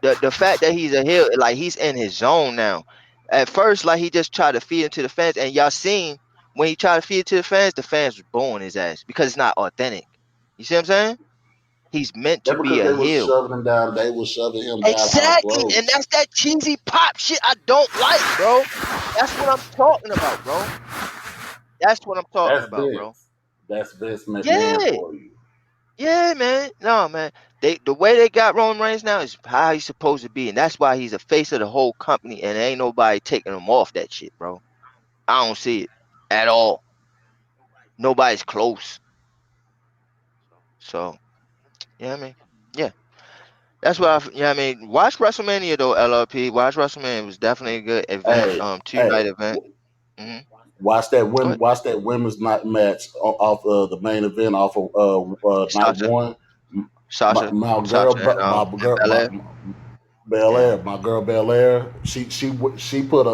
The fact that he's a heel, like he's in his zone now. At first, like he just tried to feed into the fans, and y'all seen when he tried to feed it to the fans was booing his ass because it's not authentic. You see what I'm saying? He's meant to That's be because a they was heel. shoving him down. They was shoving him down our Exactly, and throats. that's that cheesy pop shit I don't like, bro. That's what I'm talking about, bro. That's what I'm talking That's about, bro. Vince. That's Vince McMahon Yeah, for you. yeah, man. No, man. The way they got Roman Reigns now is how he's supposed to be, and that's why he's a face of the whole company, and ain't nobody taking him off that shit, bro. I don't see it at all. Nobody's close. So, yeah, I mean, yeah, that's what I mean. Watch WrestleMania though, LRP. Watch WrestleMania. It was definitely a good event. Hey, 2 night hey, event. Mm-hmm. Go ahead. watch that women's night match off the main event off of night Sasha, one. Sasha, My girl, Sasha, and Belair. Bel Yeah. Air, my girl Bel Air. She put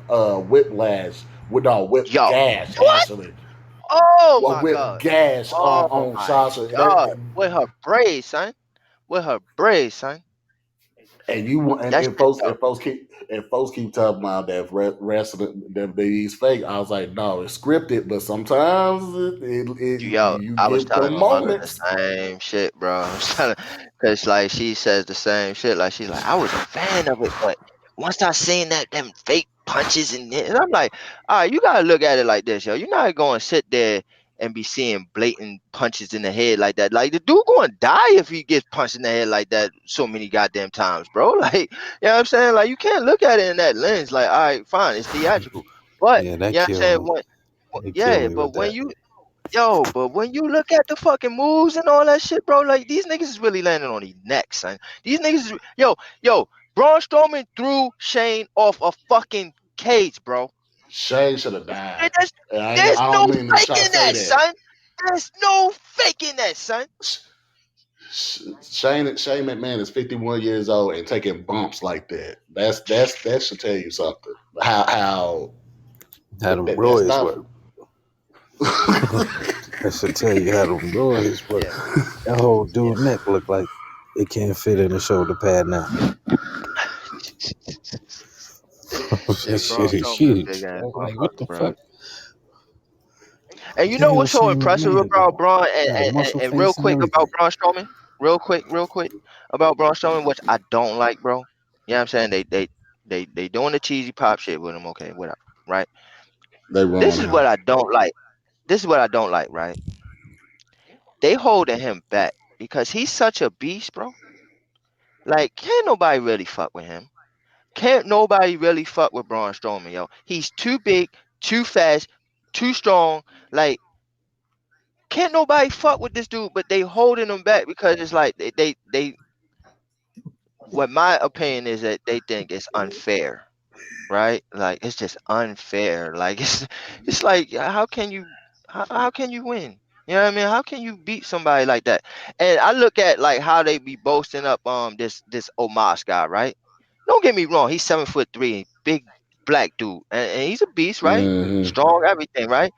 a whiplash with no whip Yo, gash what? actually. Oh A my whip God. gash Oh on my Sasha. God. With her braids, son. With her braids, son. And you That shit, yo. and folks keep talking about that wrestling that these fake. I was like, no, it's scripted, but sometimes Yo, you I was get the telling my mother the moments. same shit, bro. I was telling, cause like she says the same shit. Like she's like, I was a fan of it, but once I seen that them fake punches in it, and I'm like, all right, you gotta look at it like this, yo. You're not gonna sit there and be seeing blatant punches in the head like that. Like the dude gonna die if he gets punched in the head like that so many goddamn times, bro. Like, you know what I'm saying? Like you can't look at it in that lens. Like, all right, fine, it's theatrical, but Yeah, that you know what I'm killed saying? me. It killed Yeah, me but with when that. you But when you look at the fucking moves and all that shit, bro, like these niggas is really landing on their necks, son. These niggas, Braun Strowman threw Shane off a fucking cage, bro. Shane should have died. There's, And there's I no don't mean to try to faking say that, that. son. There's no faking that, son. Shane McMahon is 51 years old and taking bumps like that. That should tell you something. How How them that's roids not. work. That should tell you how them roids work. Yeah, That whole yeah. dude neck look like it can't fit in the shoulder pad now. Yeah, That Braun shit is Strowman a huge. big ass I'm like, what motherfucker, the bro. fuck? And you know Damn, what's so Shane impressive McMahon about Braun, got a muscle and real face and quick about everything. Braun Strowman, real quick about Braun Strowman, which I don't like, bro. You know what I'm saying? They doing the cheesy pop shit with him, okay, whatever, right? They This ruin is what him. I don't like. This is what I don't like, right? They holding him back because he's such a beast, bro. Like, can't nobody really fuck with him. Can't nobody really fuck with Braun Strowman, yo. He's too big, too fast, too strong. Like, can't nobody fuck with this dude, but they holding him back because it's like they what my opinion is that they think it's unfair, right? Like it's just unfair. Like it's like how can you win? You know what I mean? How can you beat somebody like that? And I look at like how they be boasting up this Omos guy, right? Don't get me wrong, he's 7'3", big black dude, and he's a beast, right? Hmm. Strong, everything, right?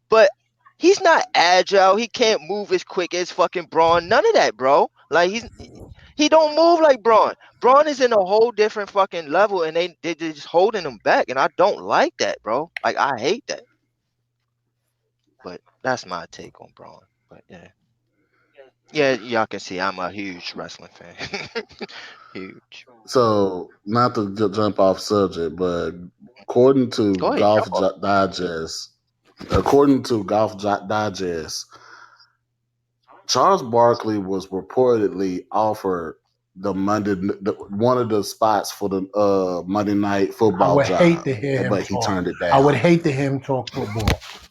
But he's not agile. He can't move as quick as fucking Braun. None of that, bro. Like he don't move like Braun. Braun is in a whole different fucking level, and they just holding him back, and I don't like that, bro. Like I hate that. But that's my take on Braun. But yeah, yeah, y'all can see I'm a huge wrestling fan. Huge. So, not to jump off subject, but according to Go ahead, jump off. Golf Digest, Charles Barkley was reportedly offered one of the spots for the Monday Night I Football would hate job, to hear him but he talk. turned it I would down. hate to hear him talk football.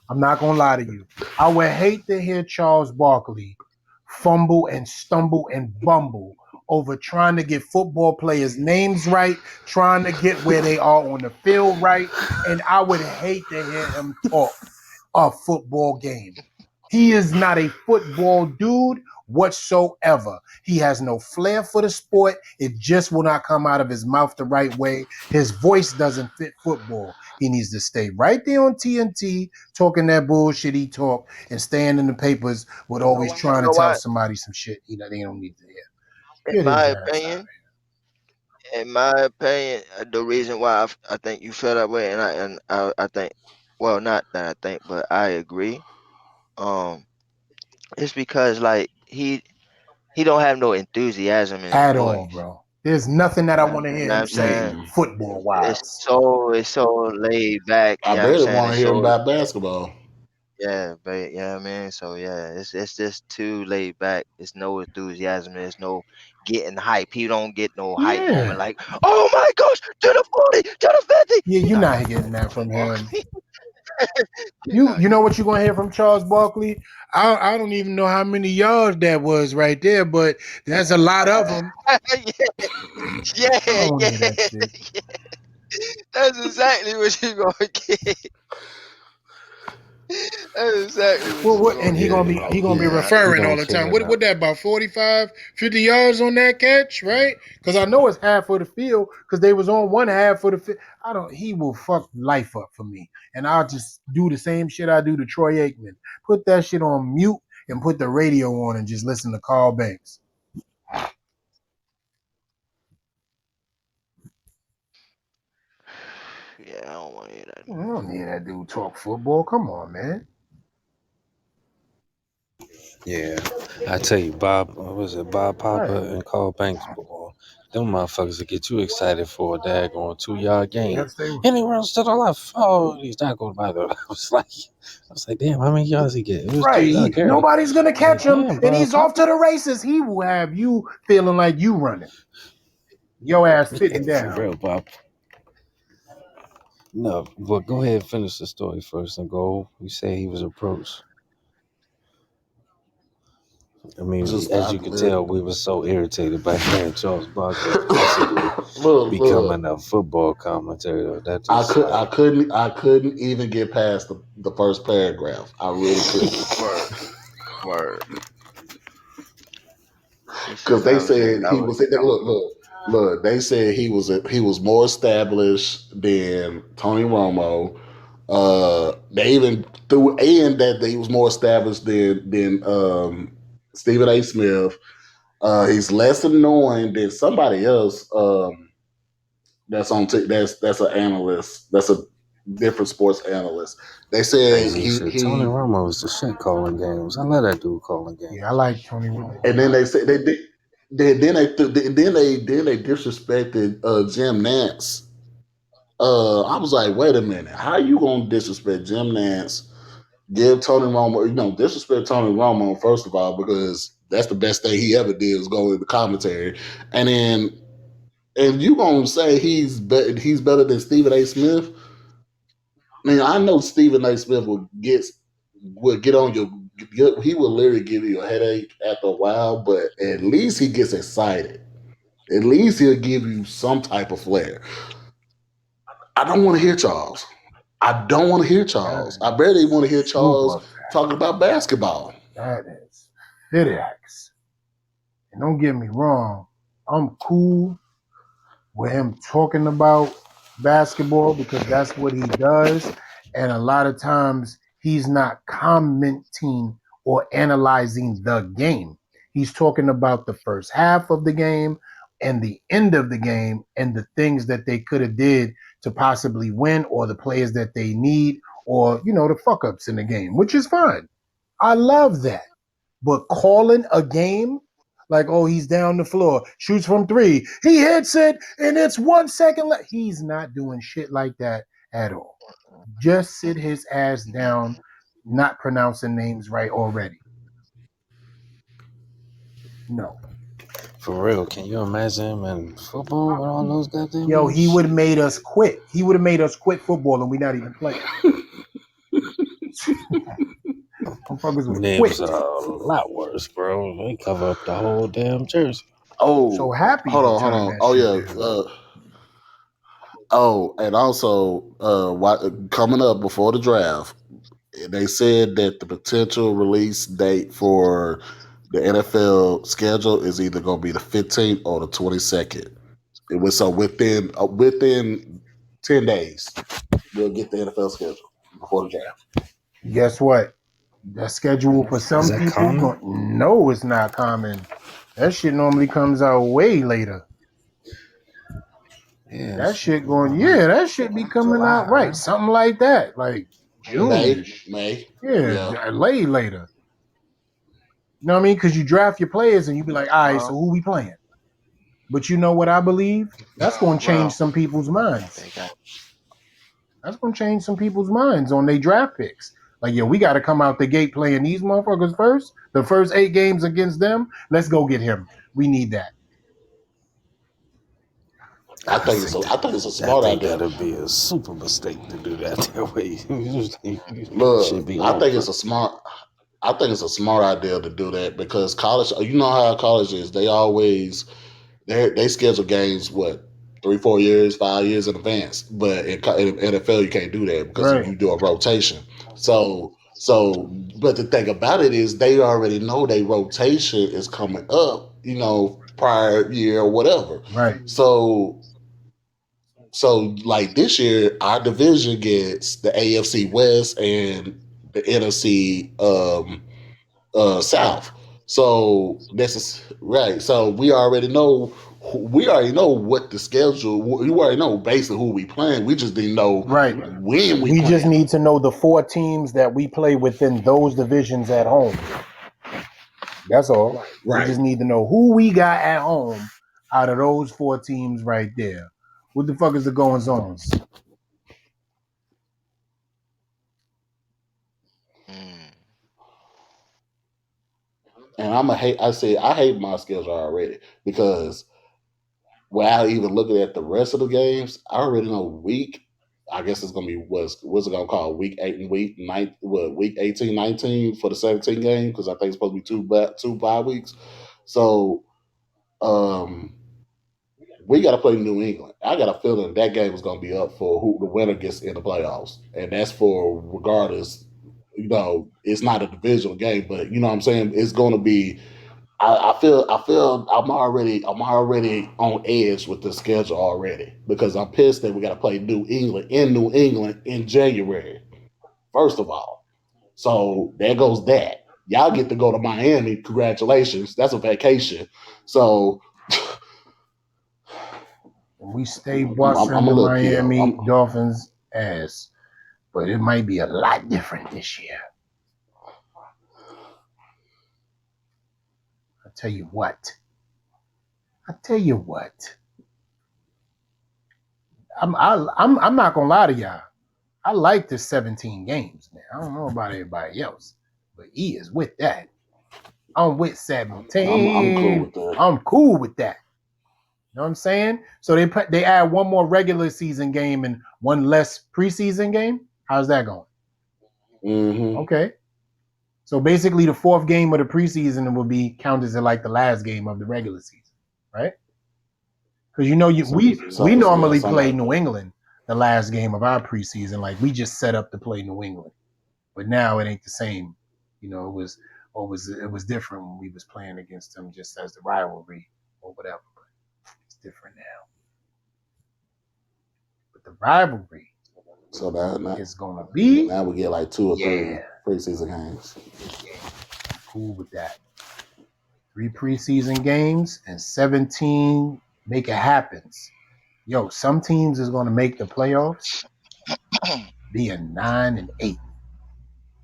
I'm not gonna lie to you. I would hate to hear Charles Barkley fumble and stumble and bumble over trying to get football players' names right, trying to get where they are on the field right, and I would hate to hear him talk a football game. He is not a football dude whatsoever. He has no flair for the sport. It just will not come out of his mouth the right way. His voice doesn't fit football. He needs to stay right there on TNT talking that bullshit he talk and staying in the papers with You know always why? You trying to know tell why? somebody some shit they don't need to hear. In Get my his ass out opinion, the reason why I think you feel that way, and I think, well, not that I think, but I agree. Um, it's because like he don't have no enthusiasm in his at all, voice. bro. There's nothing that I want to You hear know what him I'm say saying? Mm. football It's wise. so laid back. I You know what I'm barely saying? want to It's hear him so about basketball. yeah, but you know what I mean. So yeah, it's just too laid back. It's no enthusiasm. There's no getting hype. He don't get no hype moment Yeah. like, oh my gosh, to the 40, to the 50. Yeah, You're you're not not gonna hear getting that that from from him. Barkley. You're You not know getting what you're gonna hear from Charles Barkley? I don't even know how many yards that was right there, but that's a lot of them. that. Yeah, I yeah, don't want to hear yeah, that shit. yeah. That's exactly what you're gonna get. That's exactly what you're And gonna get, Yeah, he bro. gonna be he referring all don't the time. care What enough. that about 45, 50 yards on that catch, right? Because I know it's half of the field because they was on one half of the field. I don't. He will fuck life up for me, and I'll just do the same shit I do to Troy Aikman. Put that shit on mute and put the radio on and just listen to Carl Banks. Yeah, I don't want to hear that I noise. don't need that dude talk football. Come on, man. Yeah, I tell you, Bob, what was it, Bob Papa Right. and Carl Banks, boy. Them motherfuckers will get you excited for a daggone 2 yard gain. Yes, they. And he runs to the left. Oh, he's not going by the. I was like, damn, how many yards he get? It was Right. 2 yard carry. Nobody's I gonna was like, catch him, damn, and Bob he's off Papa. to the races. He will have you feeling like you running. Your ass Yeah, sitting for down. real, Bob. No, but go ahead and finish the story first and go. You say he was approached. I mean, Just as you could tell, we were so irritated by hearing Charles Barkley possibly look. becoming a football commentator. That I just could like, I couldn't even get past the first paragraph. I really couldn't. Word, word. He said Because they that was it. said That he was was look. They said he was more established than Tony Romo. They even threw in that he was more established than Stephen A. Smith. He's less annoying than somebody else. That's an analyst. That's a different sports analyst. They said crazy shit. Tony he Romo was the shit calling games. I love that dude calling Yeah, I games. like Tony Romo. and then they said they did. Then they disrespected Jim Nance. I was like, wait a minute, how you gonna disrespect Jim Nance give Tony Romo, disrespect Tony Romo first of all because that's the best thing he ever did was go in the commentary, and then and you gonna say he's better than Stephen A. Smith? I mean, I know Stephen A. Smith will get on he will literally give you a headache after a while, but at least he gets excited. At least he'll give you some type of flair. I don't want to hear Charles. I don't want to hear That Charles. I barely want to is hear super Charles fat. talking about basketball. That is FitX. And don't get me wrong, I'm cool with him talking about basketball because that's what he does. And a lot of times he's not commenting or analyzing the game. He's talking about the first half of the game and the end of the game and the things that they could have did to possibly win or the players that they need or, the fuck ups in the game, which is fine. I love that. But calling a game like, oh, he's down the floor, shoots from three, he hits it, and it's 1 second left. He's not doing shit like that at all. Just sit his ass down, not pronouncing names right already. No. For real, can you imagine him in football with all those goddamn Yo, moves? he would have made us quit. He would have made us quit football and we're not even playing. Motherfuckers would Names quit. are a lot worse, bro. They cover up the whole damn jersey. So Oh, happy hold he on, hold turned on. that Oh shit yeah. down. And also, coming up before the draft, they said that the potential release date for the NFL schedule is either going to be the 15th or the 22nd. It was so within 10 days we'll get the NFL schedule before the draft. Guess what? The schedule for Is some that people, common? no, it's not common. That shit normally comes out way later. Yeah, That it's shit going, about like yeah, that shit be coming July, out right, right? something like that, like June, May, yeah, yeah. late later. You know what I mean? Because you draft your players and you be like, all right, so Well, who we playing? But you know what I believe? That's going to change well, some people's minds. they got. That's going to change some people's minds on their draft picks. Like, yeah, we got to come out the gate playing these motherfuckers first. The first 8 games against them, let's go get him. We need that. I I think it's a, think I think it's a I smart think idea. that'd be a super mistake to do that that way. Should Look, be on first. I think it's a smart idea to do that because college. You know how college is. They schedule games 3 4 years 5 years in advance, but in NFL you can't do that because Right, you do a rotation. But the thing about it is they already know their rotation is coming up. Prior year or whatever. right. So like this year, our division gets the AFC West and the NFC South. So this is right. So we already know what the schedule. We already know basically who we playing. We just didn't know Right. when we We just playing them. need to know the 4 teams that we play within those divisions at home. That's all. We Right. just need to know who we got at home out of those 4 teams right there. What the fuck is the goings ons? Mm, And I'm a hate. I say I hate my schedule already because without even looking at the rest of the games, I already know week. I guess it's gonna be what's it gonna call week 8 and week 9, week 18, 19 for the 17 game because I think it's supposed to be two bye weeks. So um we got to play New England. I got a feeling that game is going to be up for who the winner gets in the playoffs, and that's for regardless. It's not a divisional game, but you know what I'm saying. It's going to be. I feel I'm already on edge with the schedule already because I'm pissed that we got to play New England in January. First of all, so there goes that. Y'all get to go to Miami. Congratulations, that's a vacation. So We stay I'm busting a the little yeah. Miami Dolphins ass, but it might be a lot different this year. I tell you what. I tell you what. I'm not gonna lie to y'all. I like the 17 games, man. I don't know about everybody else, but E is with that. I'm with I'm cool 17. with that. I'm cool with that. You know what I'm saying? So they add one more regular season game and one less preseason game. How's that going? Mm-hmm. Okay. So basically, the fourth game of the preseason will be counted as like the last game of the regular season, right? Because we Yeah, normally something play like New that. England the last game of our preseason. Like we just set up to play New England, but now it ain't the same. You know, it was different when we was playing against them just as the rivalry or whatever. But it's different now. But the rivalry So that is gonna be, now we get like two or three yeah, preseason games. cool with that. 3 preseason games and 17 make it happens. Yo, some teams is gonna make the playoffs being 9-8.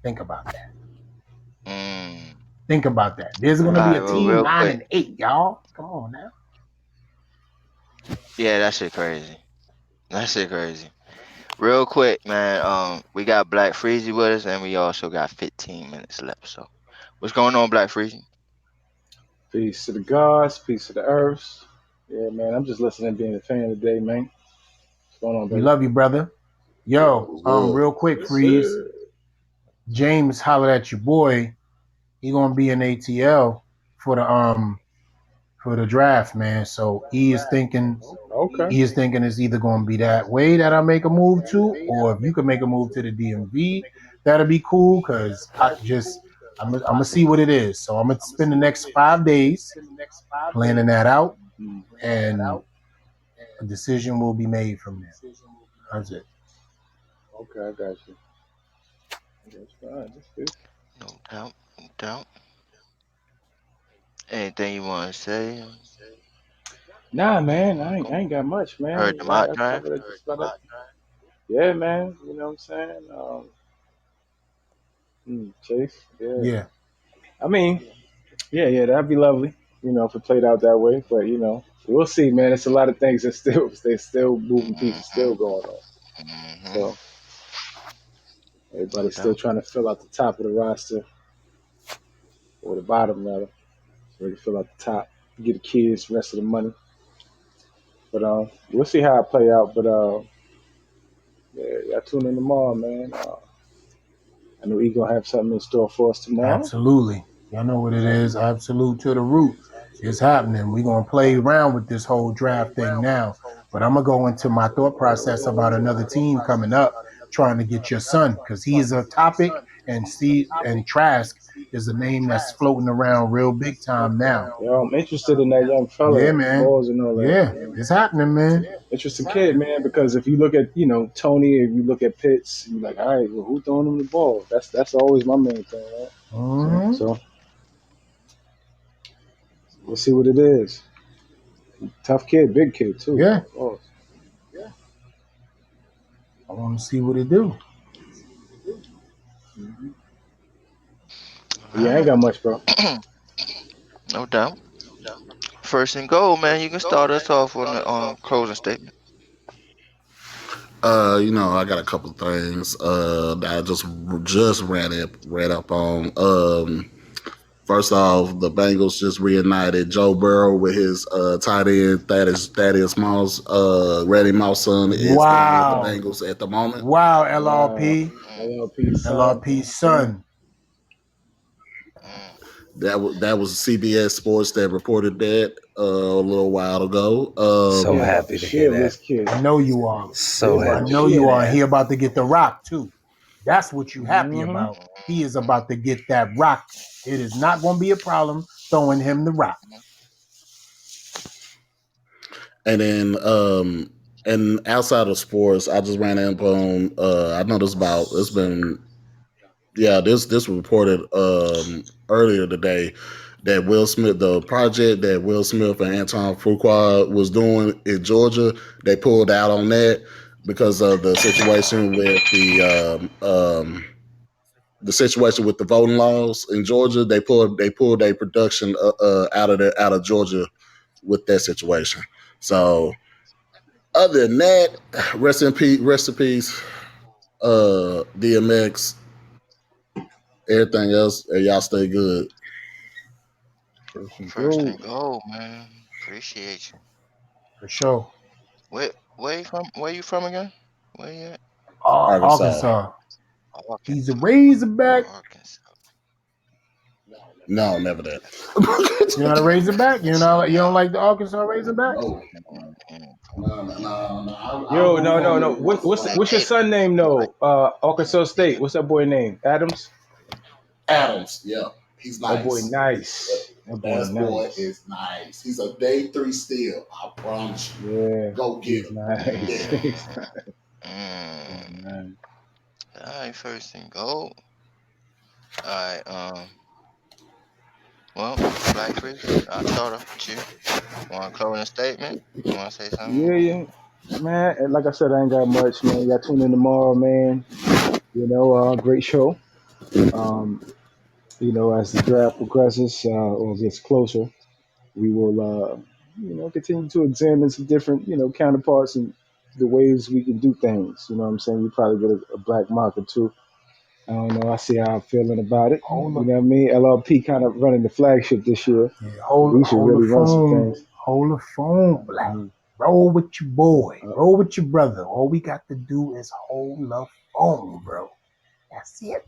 Think about that. Mm. Think about that. There's All gonna be right, a well, team real nine quick. and eight, y'all. Come on now. Yeah, that shit crazy. That shit crazy. Real quick, man. We got Black Freezy with us, and we also got 15 minutes left. So, what's going on, Black Freezy? Peace to the gods, peace to the earths. Yeah, man, I'm just listening, being a fan today, man. What's going on, We baby? love you, brother. Yo, What's good? real quick, Yes, freeze. sir. James hollered at your boy. He gonna be in ATL for the draft, man. So Okay. he is thinking it's either gonna be that way that I make a move to, or if you can make a move to the DMV, that'll be cool. Cause I'm gonna see what it is. So I'm gonna spend the next 5 days planning that out, Mm, and a decision will be made from there. That's it. okay, I got you. That's fine. That's good. No doubt, no doubt. Anything you want to say? Nah, man, Want to I go? ain't got much, man. Heard the mock Y'all draft? covered it just about it. Yeah, man. You know what I'm saying? Chase. Yeah. Yeah, I mean, yeah, that'd be lovely. If it played out that way, but we'll see, man. It's a lot of things that still, they still moving pieces still Mm-hmm. going on. Mm-hmm. So No everybody's still doubt. trying to fill out the top of the roster or the bottom rather. So they can fill out the top, get the kids the rest of the money. But we'll see how it play out. But yeah, y'all tune in tomorrow, man. I know he gonna have something in store for us tomorrow. absolutely. Y'all know what it is. Absolute to the root. It's happening. We're gonna play around with this whole draft thing now. But I'm gonna go into my thought process about another team coming up trying to get your son because he is a topic, and Steve and Trask is a name that's floating around real big time now. Yo, I'm interested in that young Yeah, fella, man. balls and all that. Yeah, it's happening, man. Interesting kid, man. Because if you look at Tony, if you look at Pitts, you're like, all right, well, who throwing him the ball? That's always my main thing, right? Hmm. So we'll see what it is. Tough kid, big kid too. Yeah, Oh, I want to see what it do. All yeah, I ain't got much, bro. right. No doubt. First and goal, man. You can start us off on the closing statement. I got a couple things that I just read up on. First off, the Bengals just reunited Joe Burrow with his tight end Thaddeus Moss. Randy Moss' is in with the Wow, Bengals at the moment. wow, Wow, LRP, Mm, LLP son. LRP son. mm, That was CBS Sports that reported that a little while ago. We So about to happy to hear shield that. this kid. I know you are. We So about I to happy to know hear you shield are. him. that. He about to get the rock too. That's what you happy Mm-hmm. about. He is about to get that rock. It is not going to be a problem throwing him the rock. And then and outside of sports, I just ran up on I know this about it's been yeah, this was reported earlier today that Will Smith, the project that Will Smith and Anton Fuqua was doing in Georgia, they pulled out on that because of the situation with the voting laws in Georgia. They pulled a production out of Georgia with that situation. So other than that, rest in peace, DMX, everything else, and y'all stay good. First and First goal. and goal, man. Appreciate you. for sure. Where you from? Where you from again? Where you at? Arkansas. Arkansas. He's a Arkansas. Razorback. Arkansas. No, never that. You're not a Razorback. You don't No. like the Arkansas Razorbacks. No, Mm-mm. no. I Yo, root no, for no, them no. niggas that's like What's your Gator. son name You like though? Arkansas State. Gator. What's that boy name? Adams. Adams. Yeah, he's That boy nice. nice. That boy That boy nice. is nice. He's a day three still. I promise you. Yeah, Go get he's him. nice. Yeah. He's Mm, mm. nice. All right, first and goal. All right. Well, Black Freezy, I'll start off with you. Want to close a statement? You want to say something? Yeah, yeah, man. And like I said, I ain't got much, man. Y'all tune in tomorrow, man. Great show. Um, as the draft progresses or gets closer, we will, continue to examine some different, counterparts and the ways we can do things. You know what I'm saying? We probably get a black mark or two. I don't know. I see how I'm feeling about it. Hold You up. know what I mean? LRP kind of running the flagship this year. Yeah, We should hold the really run some phone. things. Hold the phone, Black. Uh, Roll with your boy. uh, Roll with your brother. All we got to do is hold the phone, bro. That's it.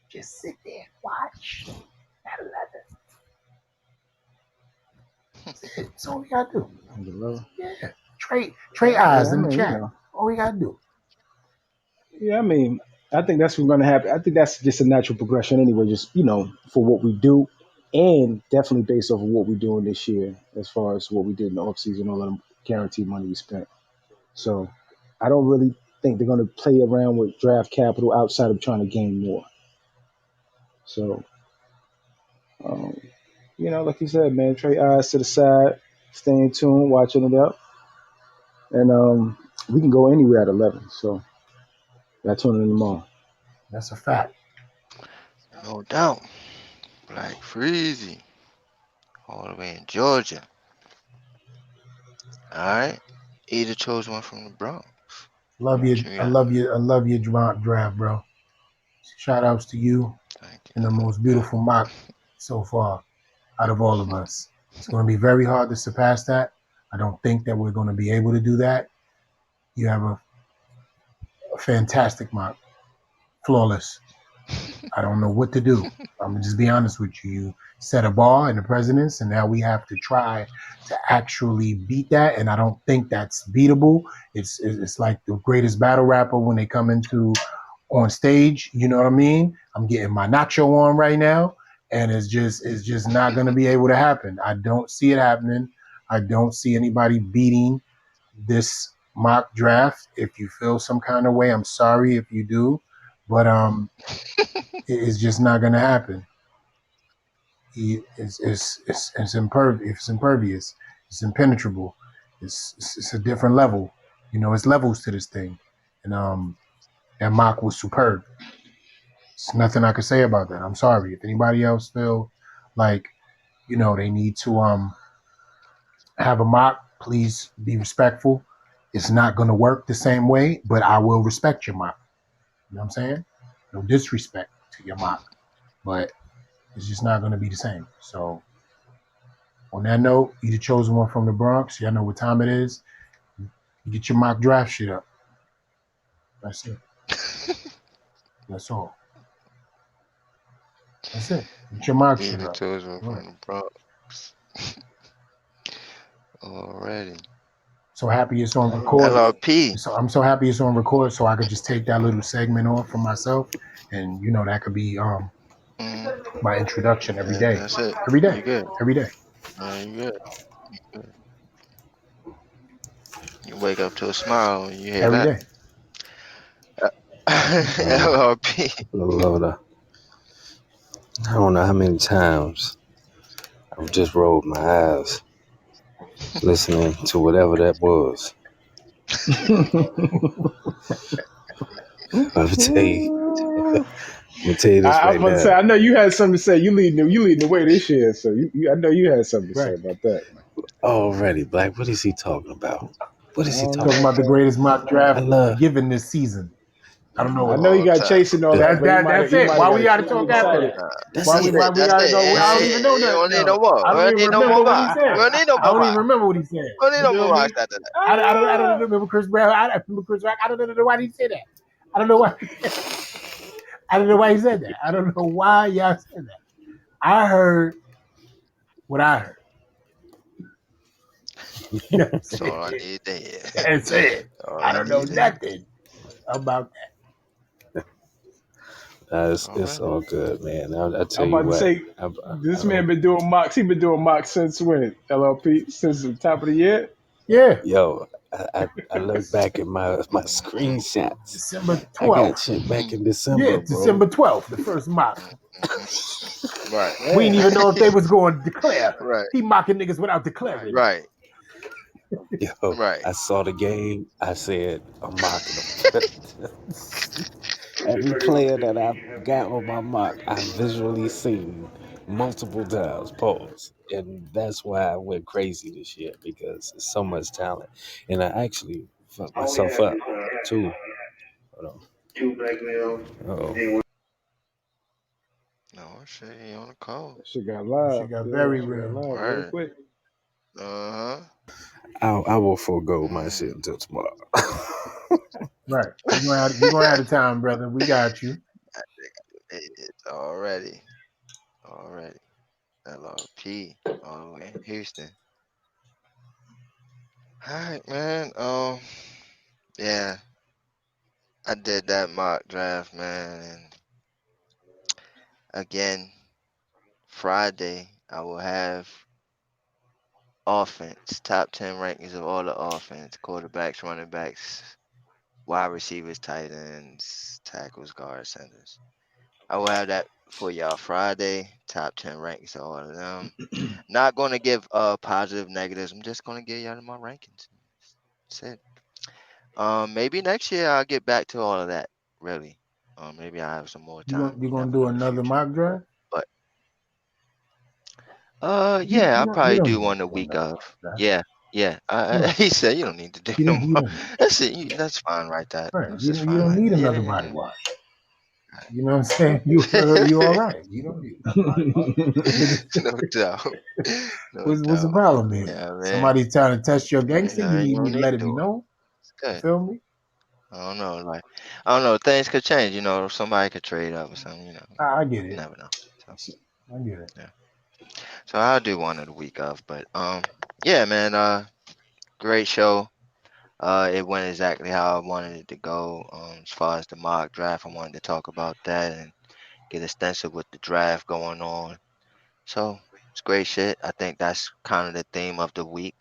Just sit there and watch. At 11. That's it. That's all we got to do. Yeah. Trade eyes yeah, I in the mean, chat. All we got to do. yeah, I mean, I think that's what's going to happen. I think that's just a natural progression anyway, just, for what we do and definitely based off of what we're doing this year as far as what we did in the offseason, all of the guaranteed money we spent. So I don't really think they're going to play around with draft capital outside of trying to gain more. So, um, like you said, man, trade eyes to the side, stay in tune, watching it up. And we can go anywhere at 11. So, got tuning in tomorrow. That's a fact. No doubt. Black Freezy, all the way in Georgia. All right. Either chose one from the Bronx. Love you. What you I got? love you. I love your draft, bro. Shout outs to you Thank you. and the No most doubt. beautiful mock so far out of all of us. It's going to be very hard to surpass that. I don't think that we're going to be able to do that. You have a fantastic mock, flawless. I don't know what to do. I'm gonna just be honest with you. You set a bar in the presidents, and now we have to try to actually beat that. And I don't think that's beatable. It's like the greatest battle rapper when they come into on stage. You know what I mean? I'm getting my nacho on right now, and it's just not gonna be able to happen. I don't see it happening. I don't see anybody beating this mock draft. If you feel some kind of way, I'm sorry if you do, but it's just not going to happen. It's impervious. It's impenetrable. It's a different level. It's levels to this thing, and that mock was superb. There's nothing I could say about that. I'm sorry if anybody else feel like they need to have a mock. Please be respectful. It's not going to work the same way, but I will respect your mock. You know what I'm saying? No disrespect to your mock, but it's just not going to be the same. So on that note, you the chosen one from the Bronx. Y'all know what time it is. You get your mock draft shit up. That's it. That's all. That's it. Get your mock shit Either up. chose one All from right. the Bronx. Already. So happy it's on record. LRP. So I'm so happy it's on record, so I could just take that little segment off for myself, and that could be Mm, my introduction every day, that's it. every day, You good. every day, You good. Good. You wake up to a smile when you hear every that. day. LRP. Lord, I don't know how many times I've just rolled my eyes listening to whatever that was. I'm gonna tell you. I'm gonna tell you this I was right about to say, now. I know you had something to say. You leading the way this year, so I know you had something to say Right. about that. Already, Black. What is he talking about? What I is he don't talking Talking know, about about? the man. greatest mock I draft love. given this season. I don't know I what know that you Long is. got time. chasing all The- that, That's but he that. might have That's he it. might have Why we got got to triggered talk after inside. that? that's Why it. why we That's got to it. go? I don't even know You nothing. don't need No, no more. I We don't don't even need no remember more what he Mock. We said. don't need no I more don't even Mock. remember what he said. We don't need You no feel more me? rocks after that. I don't remember Chris Brown. I remember Chris Rock. I don't know why he said that. I don't know why. I don't know why he said that. I don't know why y'all said that. I heard what I heard. That's That's all I it. need to hear. That's it. All I I don't know need to hear. nothing about All It's right. all good, man. I tell I'm you about to what. say I this man don't. been doing mocks. He been doing mocks since when? LLP since the top of the year. that. Yeah, Yo, I look back at my Mm-hmm. screenshots. December I got 12th. shit back in Yeah, December, bro. December 12th, the first mock. Mm-hmm. Right. We didn't Damn. even know if they was going to declare. Right. He mocking niggas without declaring. Right. Yo, Right. I saw the game. I said, I'm mocking them. Every player that I got on my mock, I visually seen multiple times. Pause. And that's why I went crazy this year because there's so much talent. And I actually fucked myself up too. Hold on. Uh-oh. No shit. He on the call. That shit got That live. shit got Yeah, that very shit got real. live real Word. quick. Uh huh. I will forego my Mm. shit until tomorrow. Right. You gonna have the time, brother. We got you. It's already. Already. LRP. All the way in Houston. All right, man. Yeah. I did that mock draft, man, and again, Friday I will have offense, top 10 rankings of all the offense, quarterbacks, running backs, wide receivers, tight ends, tackles, guards, centers. I will have that for y'all Friday, top 10 rankings of all of them. Not going to give positive, negatives. I'm just going to give y'all my rankings. That's it. Maybe next year I'll get back to all of that, really. Maybe I have some more You time. gonna you You gonna never do know the another future. mock draft? But You yeah, you I'll don't you probably don't do need to one the do week another of. mock draft. Yeah, yeah. You don't He said you don't need to do you no don't you more. don't That's it. That's fine, right? That right. that's You just don't you fine, don't right need there. another Yeah, body yeah, wash. You know what I'm saying? You all right. You don't need another body wash. no doubt, no What's the doubt. problem here? Yeah, man. Somebody trying to test your gangster. You Yeah, you need me don't to need let it be to. known. It's You good. feel me? I don't know, like I don't know. Things could change. Somebody could trade up or something. I get You it. never know. So I get it. yeah. So I'll do one of the week of, but yeah, man. Great show. It went exactly how I wanted it to go. As far as the mock draft, I wanted to talk about that and get extensive with the draft going on. So it's great shit. I think that's kind of the theme of the week,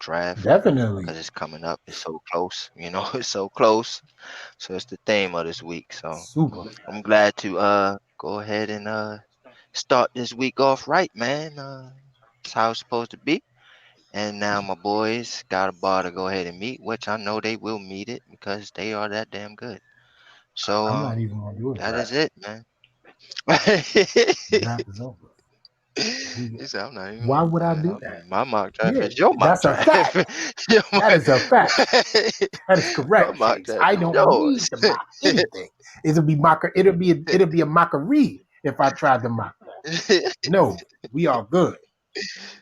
draft, Definitely. because it's coming up. It's so close, it's so close. So it's the theme of this week. So Super. I'm glad to go ahead and start this week off right, man. It's how it's supposed to be. And now my boys got a bar to go ahead and meet, which I know they will meet it because they are that damn good. So I'm not even gonna do a that is draft. it, man. The draft is over. He said, "I'm not even Why gonna. would I do that? My mock draft Yeah, is your mock that's a draft. fact. your That mock, is a fact. That is my correct, mock Shakes. draft I is don't yours." need to mock anything. It'll be a mockery if I tried to mock that. No, we are good.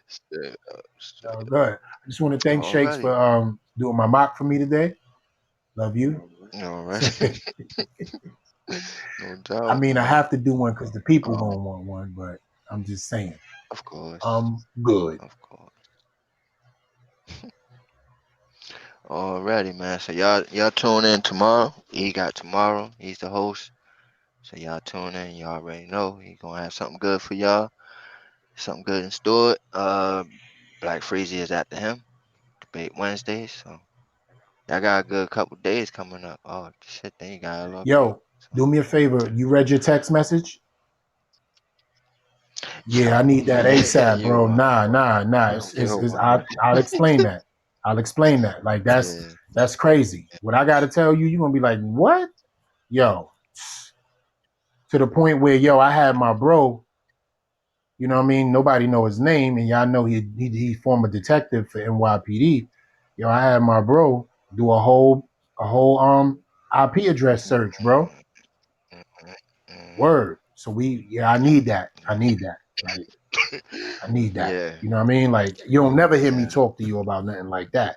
Straight up, straight All good. I just want to up. thank Shakes Alrighty, for doing my mock for me today. Love you. alright, no I doubt, mean, I man. have to do one because the people Um, gonna want one, but I'm just saying. of course, I'm good. of course. Alrighty, man. So y'all tune in tomorrow. He got tomorrow. He's the host. So y'all tune in. Y'all already know he gonna have something good for y'all. Something good in store. Black Freezy is after him. Debate Wednesdays. So y'all got a good couple days coming up. Oh shit, then you got LRP. Yo, So do me a favor. You read your text message? Yeah, I yo, need that ASAP, you bro. Nah. you I'll explain that. I'll explain that. Like yeah. that's crazy. What I gotta tell you, you're gonna be like, what? Yo, to the point where I had my bro. You know what I mean? Nobody know his name, and y'all know he former detective for NYPD. I had my bro do a whole IP address search, bro. Mm, mm, mm, Word. So I need that. I need that. Like, I need that. yeah, You know what I mean? Like, you don't never hear me yeah. talk to you about nothing like that.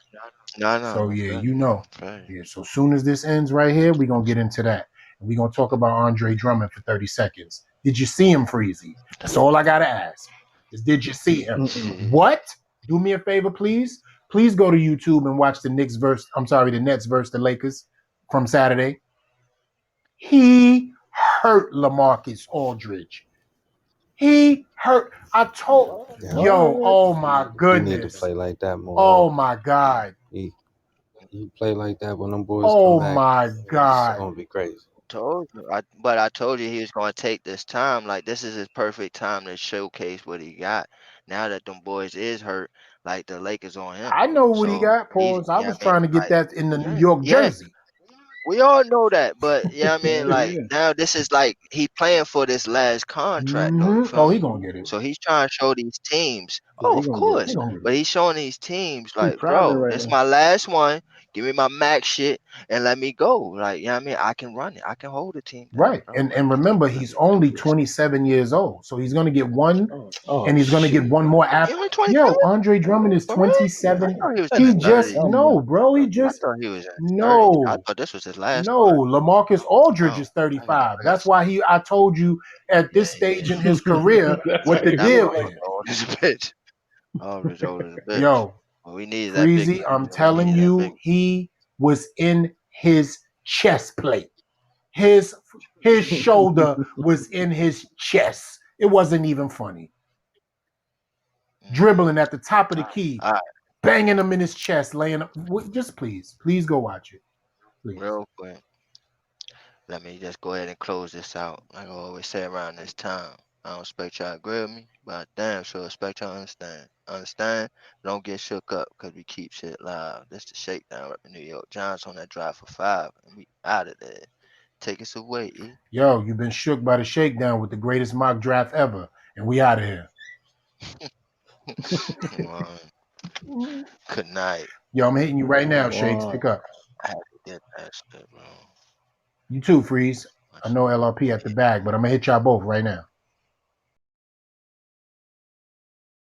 No, no, So no, yeah, fair, you know. fair. Yeah. So soon as this ends right here, we're gonna get into that. And we're gonna talk about Andre Drummond for 30 seconds. Did you see him, Freezy? That's all I gotta ask. Is did you see him? Mm-mm. What? Do me a favor, please. Please go to YouTube and watch the Nets versus the Lakers from Saturday. He hurt LaMarcus Aldridge. He hurt. I told Yeah, yo, What? oh my he need to goodness. play like that more Oh often. my God. He he play like that when them boys come Oh back. my It's God. gonna be crazy. Told you, but I told you he was gonna take this time. Like this is his perfect time to showcase what he got. Now that them boys is hurt, like the Lakers on him. I know what he So got, he's, pause. I yeah, was I mean, trying to get like, that in the New yeah, York yeah. jersey. We all know that, but yeah, I mean, like Yeah. now this is like he playing for this last contract though. You Oh, feel he me? gonna get it. So he's trying to show these teams. Yeah, Oh, he of gonna get it. He course, gonna get it. but he's showing these teams He like, private bro, right this now. my last one. Give me my max shit and let me go. Like, you know what I mean? I can run it. I can hold the team down, Right. bro. And Like, remember, let he's me do only this. 27 years old. So he's gonna get one Oh and he's gonna get shit. one more He after. only 27 Yo, Andre Drummond is for real? I 27. thought he was in That's his He a just thirties. no, number. bro. He I just thought he was in his 30s. I no. thought this was his last No, one. LaMarcus Aldridge Oh, is I never 35. got That's why I told you at yeah, this yeah. stage in his career That's what why the he was Never deal like, was is. old as a bitch. Always old as a bitch. Yo, Well, we needed that big Freezy, man. I'm We telling needed that big you, man. he was in his chest plate. His his shoulder was in his chest. It wasn't even funny. Mm. Dribbling at the top of the All right, key, all right, banging him in his chest, laying up. Just please go watch it. Please. real quick. Let me just go ahead and close this out. Like I always say around this time. I don't expect y'all to agree with me, but I damn sure expect y'all to understand. Understand? Don't get shook up because we keep shit live. This the Shakedown repping New York Giants on that drive for 5, and we out of there. Take us away, E. Yo, you've been shook by the shakedown with the greatest mock draft ever, and we out of here. Um, Good night. Yo, I'm hitting you right now, Shakes. wow. Pick up. I had to get that shit, bro. You too, Freeze. My I know LRP at the bag, but I'm gonna hit y'all both right now.